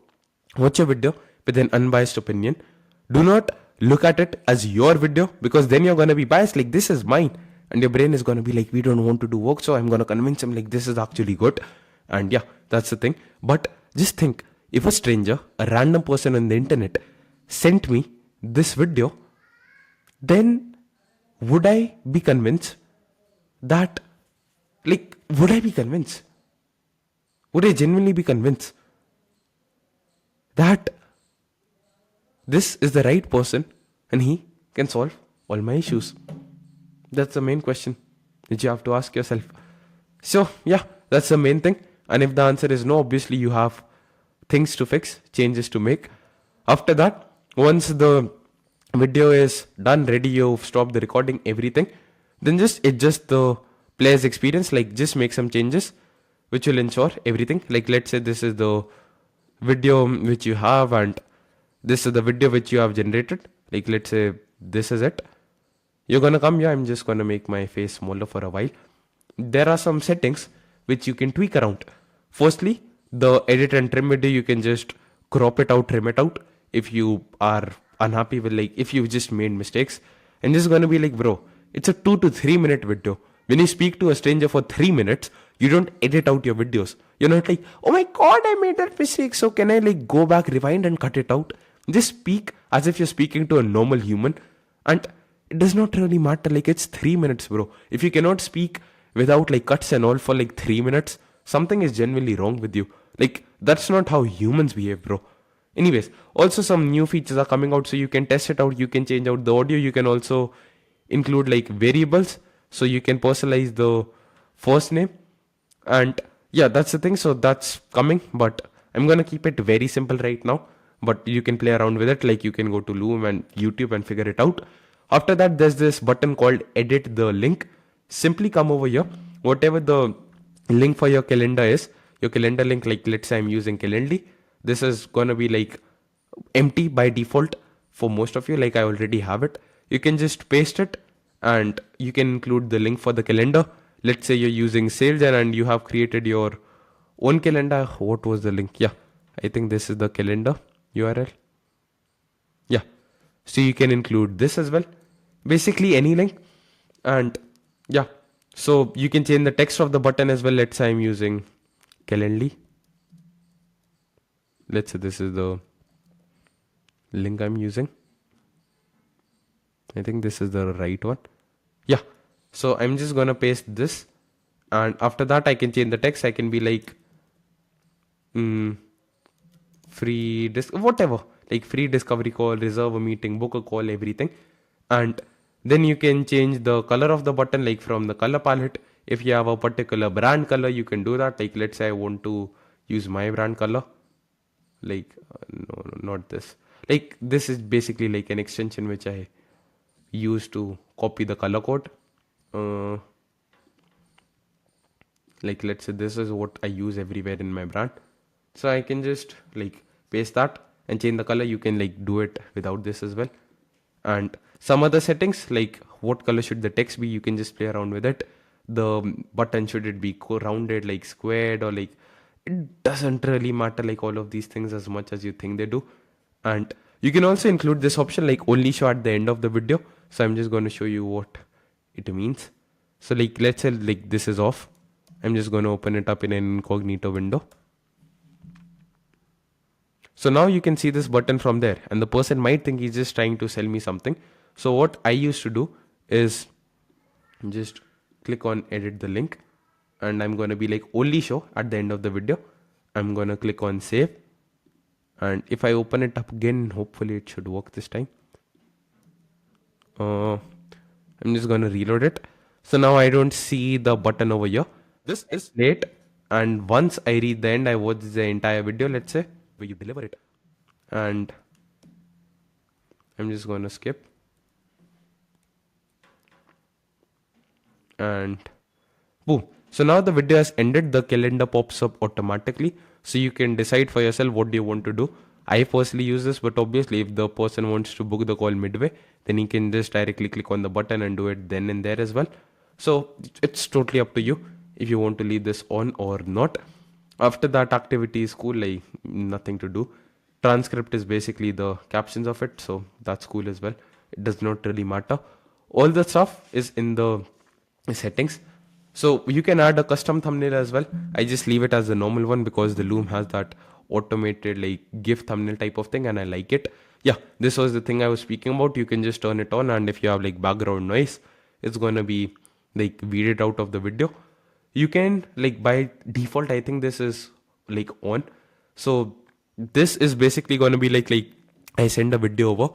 Watch your video with an unbiased opinion. Do not look at it as your video, because then you're going to be biased like this is mine. And your brain is going to be like, we don't want to do work, so I'm going to convince him like this is actually good. And yeah, that's the thing. But just think, if a stranger, a random person on the internet sent me this video, then would I be convinced that, like, would I be convinced? Would I genuinely be convinced that this is the right person and he can solve all my issues? That's the main question that you have to ask yourself. So yeah, that's the main thing. And if the answer is no, obviously you have things to fix, changes to make. After that, once the video is done, ready, you've stopped the recording, everything, then just adjust the player's experience, like just make some changes which will ensure everything. Like let's say this is the video which you have and this is the video which you have generated. Like let's say this is it. You're gonna come here, I'm just gonna make my face smaller for a while. There are some settings which you can tweak around. Firstly, the edit and trim video, you can just crop it out, trim it out if you are unhappy with, like, if you just made mistakes. And this is gonna be like, bro, it's a 2 to 3 minute video. When you speak to a stranger for 3 minutes, you don't edit out your videos. You're not like, oh my god, I made that mistake, so can I like go back, rewind and cut it out? Just speak as if you're speaking to a normal human. And it does not really matter, like it's 3 minutes, bro. If you cannot speak without like cuts and all for like 3 minutes, something is genuinely wrong with you. Like that's not how humans behave, bro. Anyways, also some new features are coming out, so you can test it out. You can change out the audio. You can also include like variables, so you can personalize the first name. And yeah, that's the thing. So that's coming, but I'm gonna keep it very simple right now. But you can play around with it. Like you can go to Loom and YouTube and figure it out. After that, there's this button called edit the link. Simply come over here, whatever the link for your calendar is, your calendar link, like let's say I'm using Calendly, this is gonna be like empty by default for most of you, like I already have it. You can just paste it and you can include the link for the calendar. Let's say you're using sales and you have created your own calendar. What was the link? Yeah, I think this is the calendar URL. Yeah, so you can include this as well, basically any link. And yeah, so you can change the text of the button as well. Let's say I'm using Calendly. Let's say this is the link I'm using. I think this is the right one. Yeah, so I'm just gonna paste this, and after that I can change the text. I can be like free whatever, like free discovery call, reserve a meeting, book a call, everything. And then you can change the color of the button, like from the color palette. If you have a particular brand color, you can do that. Like let's say I want to use my brand color, like no, not this. Like this is basically like an extension which I use to copy the color code. Like let's say this is what I use everywhere in my brand, so I can just like paste that and change the color. You can like do it without this as well. And some other settings, like what color should the text be, you can just play around with it. The button, should it be rounded, like squared, or like, it doesn't really matter, like all of these things as much as you think they do. And you can also include this option like only show at the end of the video. So I'm just going to show you what it means. So like let's say like this is off. I'm just going to open it up in an incognito window. So now you can see this button from there, and the person might think he's just trying to sell me something. So what I used to do is just click on edit the link, and I'm going to be like only show at the end of the video. I'm going to click on save, and if I open it up again, hopefully it should work this time. I'm just going to reload it. So now I don't see the button over here. This is late, and once I read the end, I watch the entire video, let's say, where you deliver it. And I'm just going to skip. And boom. So now the video has ended. The calendar pops up automatically. So you can decide for yourself what do you want to do. I personally use this, but obviously if the person wants to book the call midway, then he can just directly click on the button and do it then and there as well. So it's totally up to you if you want to leave this on or not. After that, activity is cool, like nothing to do. Transcript is basically the captions of it, so that's cool as well. It does not really matter. All the stuff is in the settings. So you can add a custom thumbnail as well. I just leave it as the normal one because the Loom has that automated like GIF thumbnail type of thing, and I like it. Yeah, this was the thing I was speaking about. You can just turn it on, and if you have like background noise, it's gonna be like weeded out of the video. You can like by default, I think this is like on. So this is basically gonna be like I send a video over,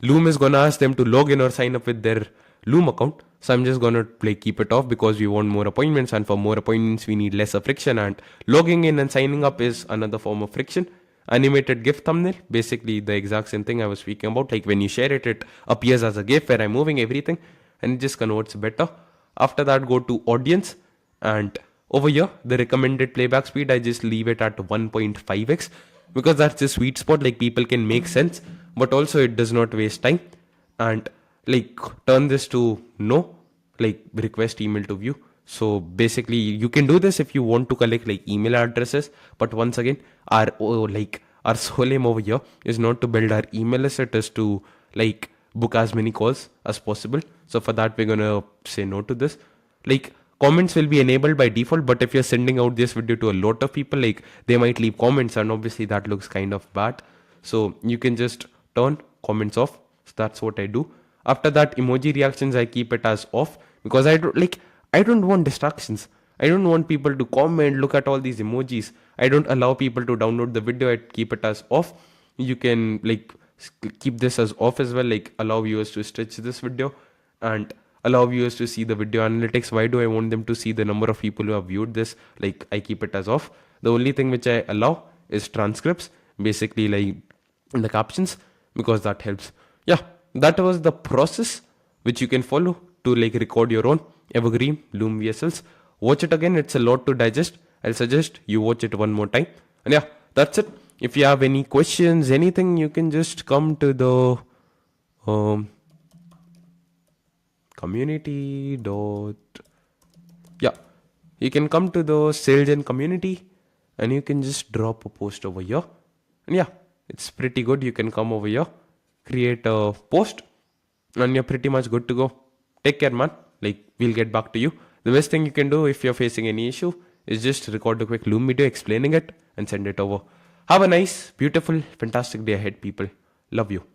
Loom is gonna ask them to log in or sign up with their Loom account. So I'm just gonna like keep it off because we want more appointments, and for more appointments we need lesser friction, and logging in and signing up is another form of friction. Animated GIF thumbnail, basically the exact same thing I was speaking about. Like when you share it, it appears as a GIF where I'm moving everything, and it just converts better. After that, go to audience, and over here the recommended playback speed, I just leave it at 1.5x because that's the sweet spot. Like people can make sense, but also it does not waste time. And like turn this to no, like request email to view. So basically you can do this if you want to collect like email addresses, but once again our sole aim over here is not to build our email list, it is to like book as many calls as possible. So for that we're gonna say no to this. Like comments will be enabled by default, but if you're sending out this video to a lot of people, like they might leave comments, and obviously that looks kind of bad. So you can just turn comments off. So that's what I do. After that, emoji reactions, I keep it as off because I don't want distractions. I don't want people to comment, look at all these emojis. I don't allow people to download the video. I keep it as off. You can like keep this as off as well, like allow viewers to stretch this video and allow viewers to see the video analytics. Why do I want them to see the number of people who have viewed this? Like I keep it as off. The only thing which I allow is transcripts, basically like in the captions, because that helps. Yeah, that was the process. which you can follow to like record your own Evergreen Loom VSLs. Watch it again, it's a lot to digest. I'll suggest you watch it one more time. And yeah, that's it. If you have any questions, anything, you can just come to the community dot yeah, you can come to the SalesGen community and you can just drop a post over here. And yeah, it's pretty good. You can come over here, create a post, and you're pretty much good to go. Take care, man. Like, we'll get back to you. The best thing you can do if you're facing any issue is just record a quick Loom video explaining it and send it over. Have a nice, beautiful, fantastic day ahead, people. Love you.